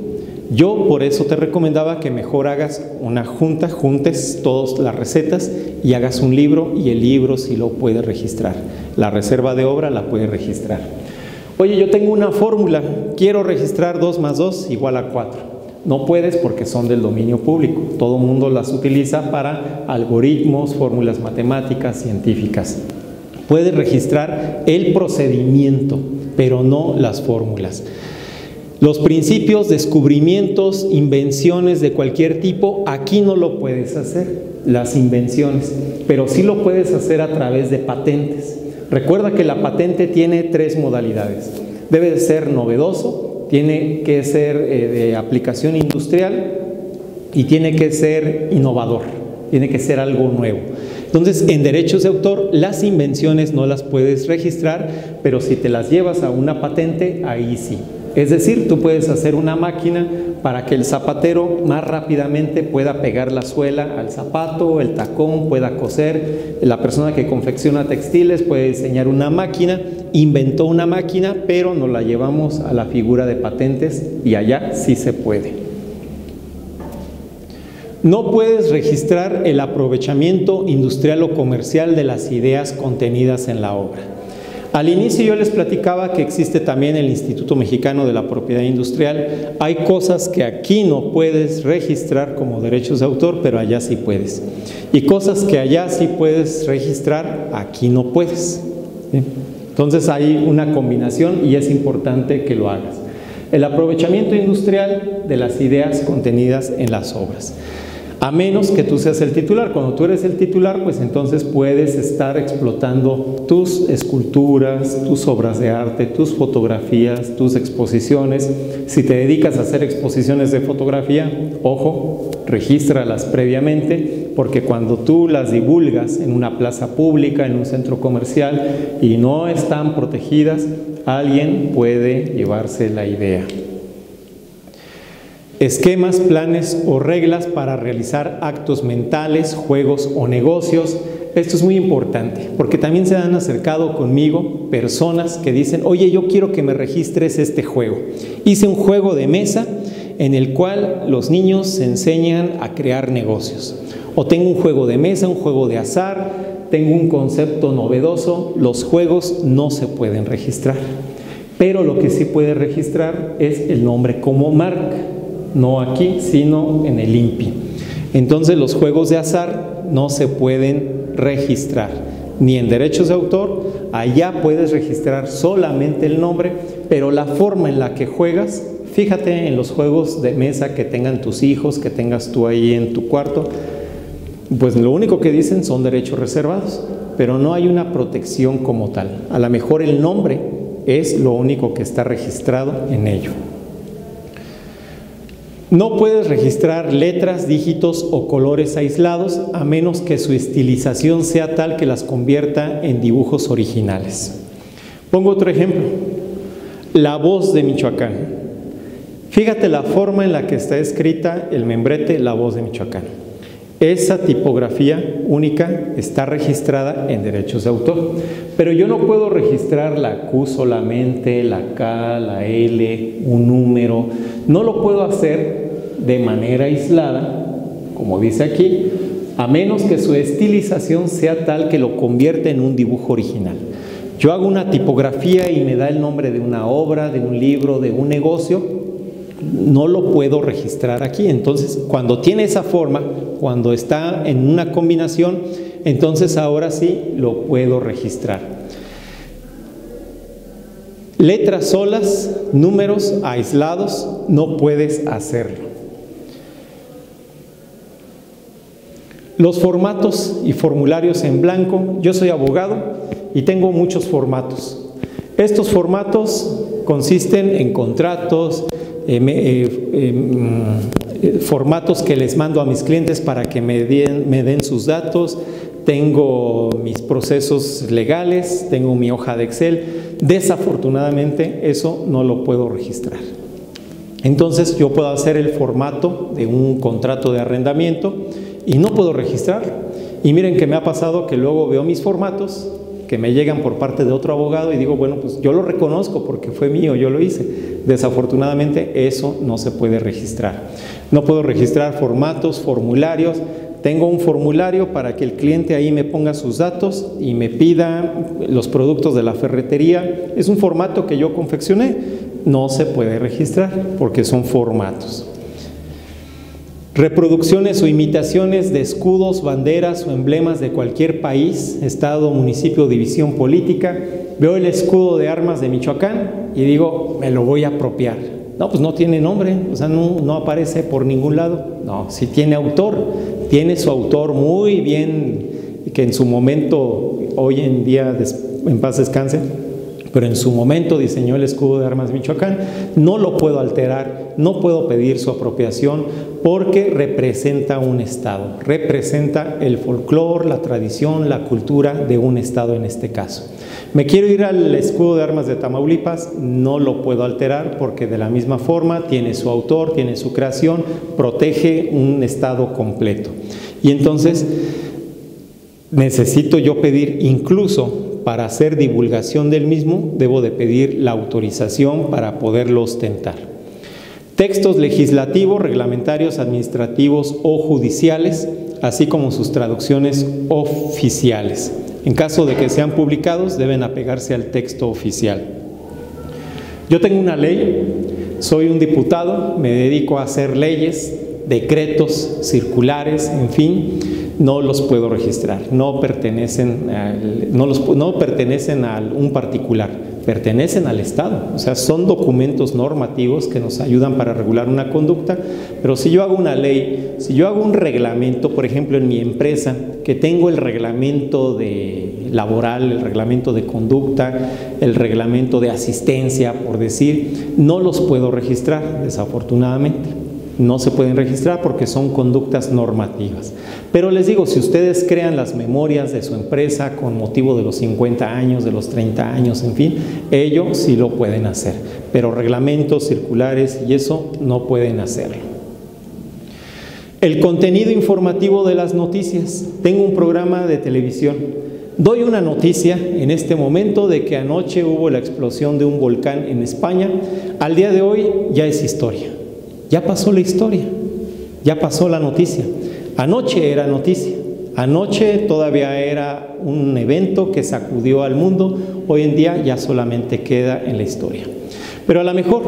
Yo por eso te recomendaba que mejor hagas una juntes todas las recetas y hagas un libro, y el libro sí lo puedes registrar. La reserva de obra la puedes registrar. Oye, yo tengo una fórmula, quiero registrar 2 más 2 igual a 4. No puedes porque son del dominio público. Todo el mundo las utiliza para algoritmos, fórmulas matemáticas, científicas. Puedes registrar el procedimiento, pero no las fórmulas. Los principios, descubrimientos, invenciones de cualquier tipo, aquí no lo puedes hacer, las invenciones, pero sí lo puedes hacer a través de patentes. Recuerda que la patente tiene 3 modalidades. Debe de ser novedoso, tiene que ser de aplicación industrial y tiene que ser innovador, tiene que ser algo nuevo. Entonces, en derechos de autor, las invenciones no las puedes registrar, pero si te las llevas a una patente, ahí sí. Es decir, tú puedes hacer una máquina para que el zapatero más rápidamente pueda pegar la suela al zapato, el tacón, pueda coser. La persona que confecciona textiles puede diseñar una máquina, inventó una máquina, pero nos la llevamos a la figura de patentes y allá sí se puede. No puedes registrar el aprovechamiento industrial o comercial de las ideas contenidas en la obra. Al inicio yo les platicaba que existe también el Instituto Mexicano de la Propiedad Industrial. Hay cosas que aquí no puedes registrar como derechos de autor, pero allá sí puedes. Y cosas que allá sí puedes registrar, aquí no puedes. ¿Sí? Entonces hay una combinación y es importante que lo hagas. El aprovechamiento industrial de las ideas contenidas en las obras. A menos que tú seas el titular. Cuando tú eres el titular, pues entonces puedes estar explotando tus esculturas, tus obras de arte, tus fotografías, tus exposiciones. Si te dedicas a hacer exposiciones de fotografía, ojo, regístralas previamente, porque cuando tú las divulgas en una plaza pública, en un centro comercial y no están protegidas, alguien puede llevarse la idea. Esquemas, planes o reglas para realizar actos mentales, juegos o negocios. Esto es muy importante porque también se han acercado conmigo personas que dicen, oye, yo quiero que me registres este juego. Hice un juego de mesa en el cual los niños se enseñan a crear negocios. O tengo un juego de mesa, un juego de azar, tengo un concepto novedoso. Los juegos no se pueden registrar, pero lo que sí puede registrar es el nombre como marca. No aquí, sino en el INPI. Entonces los juegos de azar no se pueden registrar, ni en derechos de autor. Allá puedes registrar solamente el nombre, pero la forma en la que juegas, fíjate en los juegos de mesa que tengan tus hijos, que tengas tú ahí en tu cuarto, pues lo único que dicen son derechos reservados, pero no hay una protección como tal. A lo mejor el nombre es lo único que está registrado en ello. No puedes registrar letras, dígitos o colores aislados a menos que su estilización sea tal que las convierta en dibujos originales. Pongo otro ejemplo, La Voz de Michoacán. Fíjate la forma en la que está escrita el membrete La Voz de Michoacán. Esa tipografía única está registrada en derechos de autor, pero yo no puedo registrar la Q solamente, la K, la L, un número. No lo puedo hacer de manera aislada, como dice aquí, a menos que su estilización sea tal que lo convierta en un dibujo original. Yo hago una tipografía y me da el nombre de una obra, de un libro, de un negocio, no lo puedo registrar aquí. Entonces, cuando tiene esa forma, cuando está en una combinación, entonces ahora sí lo puedo registrar. Letras solas, números aislados, no puedes hacerlo. Los formatos y formularios en blanco. Yo soy abogado y tengo muchos formatos. Estos formatos consisten en contratos, formatos que les mando a mis clientes para que me den sus datos. Tengo mis procesos legales, tengo mi hoja de Excel. Desafortunadamente eso no lo puedo registrar. Entonces yo puedo hacer el formato de un contrato de arrendamiento y no puedo registrarlo. Y miren que me ha pasado que luego veo mis formatos que me llegan por parte de otro abogado y digo, bueno, pues yo lo reconozco porque fue mío, yo lo hice. Desafortunadamente eso no se puede registrar. No puedo registrar formatos, formularios. Tengo un formulario para que el cliente ahí me ponga sus datos y me pida los productos de la ferretería. Es un formato que yo confeccioné, no se puede registrar porque son formatos. Reproducciones o imitaciones de escudos, banderas o emblemas de cualquier país, estado, municipio, división política. Veo el escudo de armas de Michoacán y digo, me lo voy a apropiar. No, pues no tiene nombre, o sea, no aparece por ningún lado. No, si tiene autor, tiene su autor muy bien, que en su momento, hoy en día, en paz descanse, pero en su momento diseñó el escudo de armas de Michoacán. No lo puedo alterar, no puedo pedir su apropiación porque representa un estado, representa el folclore, la tradición, la cultura de un estado en este caso. Me quiero ir al escudo de armas de Tamaulipas, no lo puedo alterar porque de la misma forma tiene su autor, tiene su creación, protege un estado completo. Y entonces necesito yo pedir, incluso para hacer divulgación del mismo, debo de pedir la autorización para poderlo ostentar. Textos legislativos, reglamentarios, administrativos o judiciales, así como sus traducciones oficiales. En caso de que sean publicados, deben apegarse al texto oficial. Yo tengo una ley, soy un diputado, me dedico a hacer leyes, decretos, circulares, en fin, no los puedo registrar, no pertenecen a un particular, pertenecen al Estado, o sea, son documentos normativos que nos ayudan para regular una conducta, pero si yo hago una ley, si yo hago un reglamento, por ejemplo, en mi empresa, que tengo el reglamento laboral, el reglamento de conducta, el reglamento de asistencia, por decir, no los puedo registrar, desafortunadamente. No se pueden registrar porque son conductas normativas. Pero les digo, si ustedes crean las memorias de su empresa con motivo de los 50 años, de los 30 años, en fin, ellos sí lo pueden hacer. Pero reglamentos, circulares y eso no pueden hacerlo. El contenido informativo de las noticias. Tengo un programa de televisión. Doy una noticia en este momento de que anoche hubo la explosión de un volcán en España. Al día de hoy ya es historia. Ya pasó la historia, ya pasó la noticia. Anoche era noticia, anoche todavía era un evento que sacudió al mundo, hoy en día ya solamente queda en la historia. Pero a lo mejor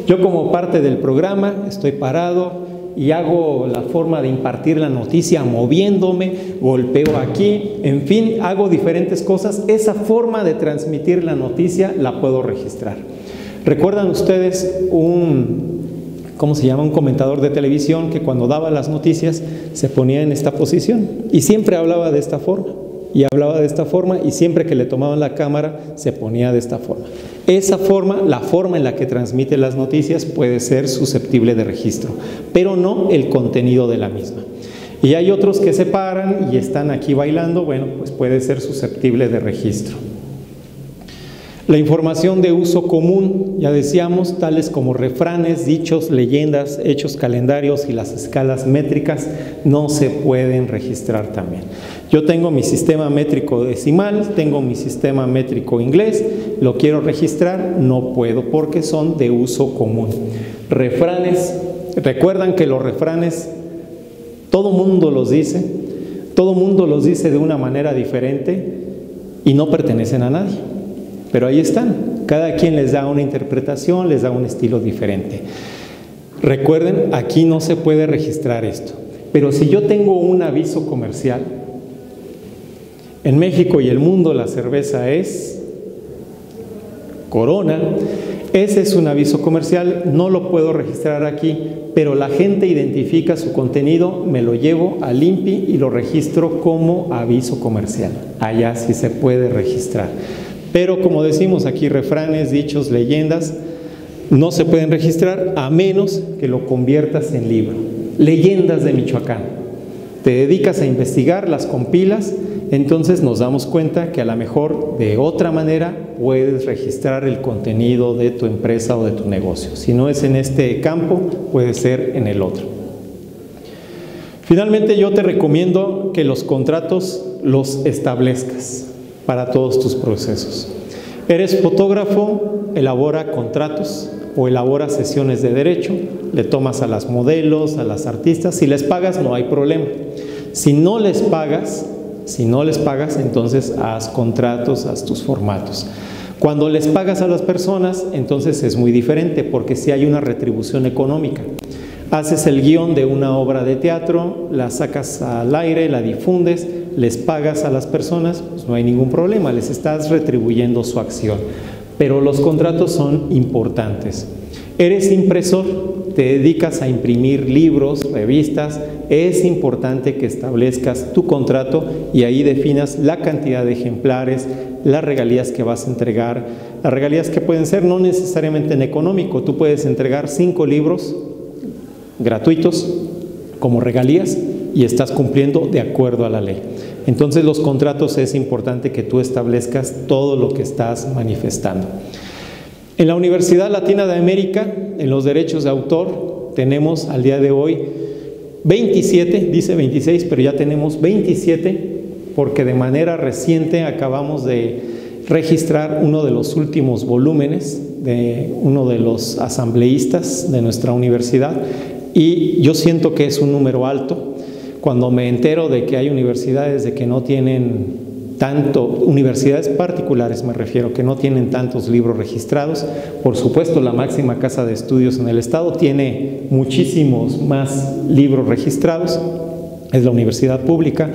yo como parte del programa estoy parado y hago la forma de impartir la noticia moviéndome, golpeo aquí, en fin, hago diferentes cosas. Esa forma de transmitir la noticia la puedo registrar. ¿Recuerdan ustedes ¿cómo se llama? Un comentador de televisión que cuando daba las noticias se ponía en esta posición y siempre hablaba de esta forma y hablaba de esta forma y siempre que le tomaban la cámara se ponía de esta forma. Esa forma, la forma en la que transmite las noticias puede ser susceptible de registro, pero no el contenido de la misma. Y hay otros que se paran y están aquí bailando, bueno, pues puede ser susceptible de registro. La información de uso común, ya decíamos, tales como refranes, dichos, leyendas, hechos, calendarios y las escalas métricas, no se pueden registrar también. Yo tengo mi sistema métrico decimal, tengo mi sistema métrico inglés, lo quiero registrar, no puedo porque son de uso común. Refranes, recuerdan que los refranes, todo mundo los dice de una manera diferente y no pertenecen a nadie. Pero ahí están, cada quien les da una interpretación, les da un estilo diferente. Recuerden, aquí no se puede registrar esto, pero si yo tengo un aviso comercial, en México y el mundo la cerveza es Corona, Ese es un aviso comercial, no lo puedo registrar aquí, pero la gente identifica su contenido, me lo llevo al INPI y lo registro como aviso comercial. Allá sí se puede registrar. Pero como decimos aquí, refranes, dichos, leyendas, no se pueden registrar a menos que lo conviertas en libro. Leyendas de Michoacán. Te dedicas a investigar, las compilas, entonces nos damos cuenta que a lo mejor de otra manera puedes registrar el contenido de tu empresa o de tu negocio. Si no es en este campo, puede ser en el otro. Finalmente, yo te recomiendo que los contratos los establezcas para todos tus procesos. Eres fotógrafo, elabora contratos o elabora sesiones de derecho, le tomas a las modelos, a las artistas, si les pagas no hay problema. Si no les pagas, entonces haz contratos, haz tus formatos. Cuando les pagas a las personas, entonces es muy diferente porque sí hay una retribución económica. Haces el guión de una obra de teatro, la sacas al aire, la difundes, les pagas a las personas, pues no hay ningún problema, les estás retribuyendo su acción. Pero los contratos son importantes. Eres impresor, te dedicas a imprimir libros, revistas, es importante que establezcas tu contrato y ahí definas la cantidad de ejemplares, las regalías que vas a entregar, las regalías que pueden ser no necesariamente en económico, tú puedes entregar 5 libros gratuitos como regalías y estás cumpliendo de acuerdo a la ley. Entonces los contratos es importante que tú establezcas todo lo que estás manifestando. En la Universidad Latina de América, en los derechos de autor, tenemos al día de hoy 27, dice 26, pero ya tenemos 27 porque de manera reciente acabamos de registrar uno de los últimos volúmenes de uno de los asambleístas de nuestra universidad y yo siento que es un número alto. Cuando me entero de que hay universidades de que no tienen universidades particulares me refiero, que no tienen tantos libros registrados, por supuesto la máxima casa de estudios en el estado tiene muchísimos más libros registrados, es la universidad pública,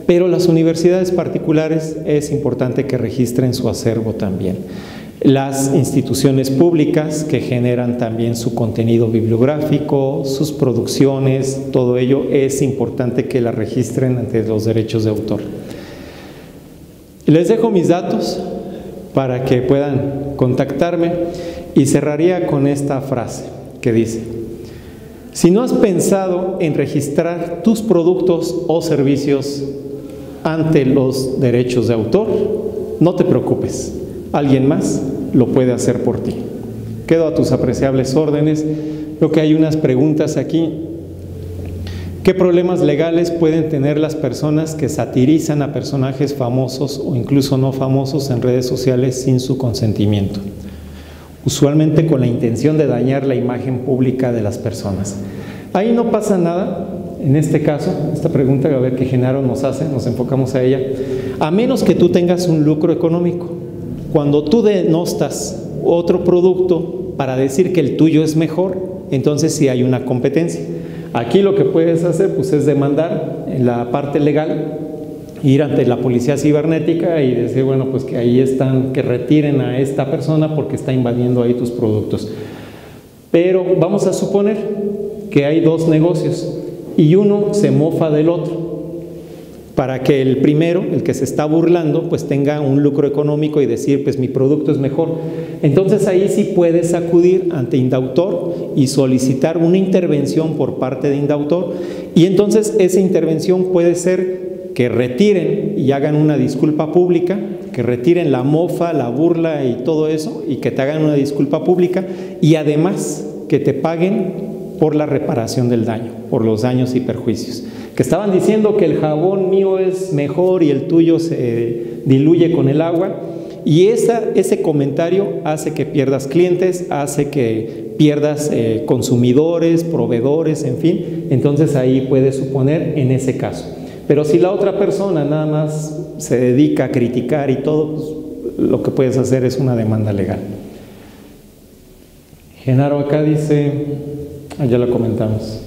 pero las universidades particulares es importante que registren su acervo también. Las instituciones públicas que generan también su contenido bibliográfico, sus producciones, todo ello es importante que la registren ante los derechos de autor. Les dejo mis datos para que puedan contactarme y cerraría con esta frase que dice: si no has pensado en registrar tus productos o servicios ante los derechos de autor, no te preocupes, alguien más lo puede hacer por ti. Quedo a tus apreciables órdenes. Creo que hay unas preguntas aquí. ¿Qué problemas legales pueden tener las personas que satirizan a personajes famosos o incluso no famosos en redes sociales sin su consentimiento? Usualmente con la intención de dañar la imagen pública de las personas. Ahí no pasa nada, en este caso, esta pregunta a ver que Genaro nos hace, nos enfocamos a ella, a menos que tú tengas un lucro económico. Cuando tú denostas otro producto para decir que el tuyo es mejor, entonces sí hay una competencia. Aquí lo que puedes hacer pues es demandar en la parte legal, ir ante la policía cibernética y decir, bueno, pues que ahí están, que retiren a esta persona porque está invadiendo ahí tus productos. Pero vamos a suponer que hay dos negocios y uno se mofa del otro para que el primero, el que se está burlando, pues tenga un lucro económico y decir, pues mi producto es mejor. Entonces ahí sí puedes acudir ante Indautor y solicitar una intervención por parte de Indautor y entonces esa intervención puede ser que retiren y hagan una disculpa pública, que retiren la mofa, la burla y todo eso y que te hagan una disculpa pública y además que te paguen por la reparación del daño, por los daños y perjuicios. Que estaban diciendo que el jabón mío es mejor y el tuyo se diluye con el agua y ese comentario hace que pierdas clientes, hace que pierdas consumidores, proveedores, en fin. Entonces ahí puedes suponer en ese caso. Pero si la otra persona nada más se dedica a criticar y todo, pues, lo que puedes hacer es una demanda legal. Genaro acá dice, ya lo comentamos.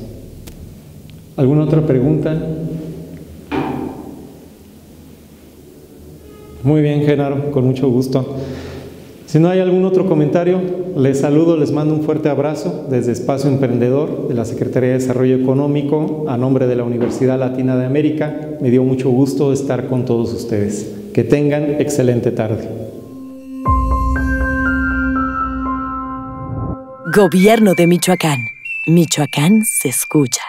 ¿Alguna otra pregunta? Muy bien, Genaro, con mucho gusto. Si no hay algún otro comentario, les saludo, les mando un fuerte abrazo desde Espacio Emprendedor de la Secretaría de Desarrollo Económico a nombre de la Universidad Latina de América. Me dio mucho gusto estar con todos ustedes. Que tengan excelente tarde. Gobierno de Michoacán. Michoacán se escucha.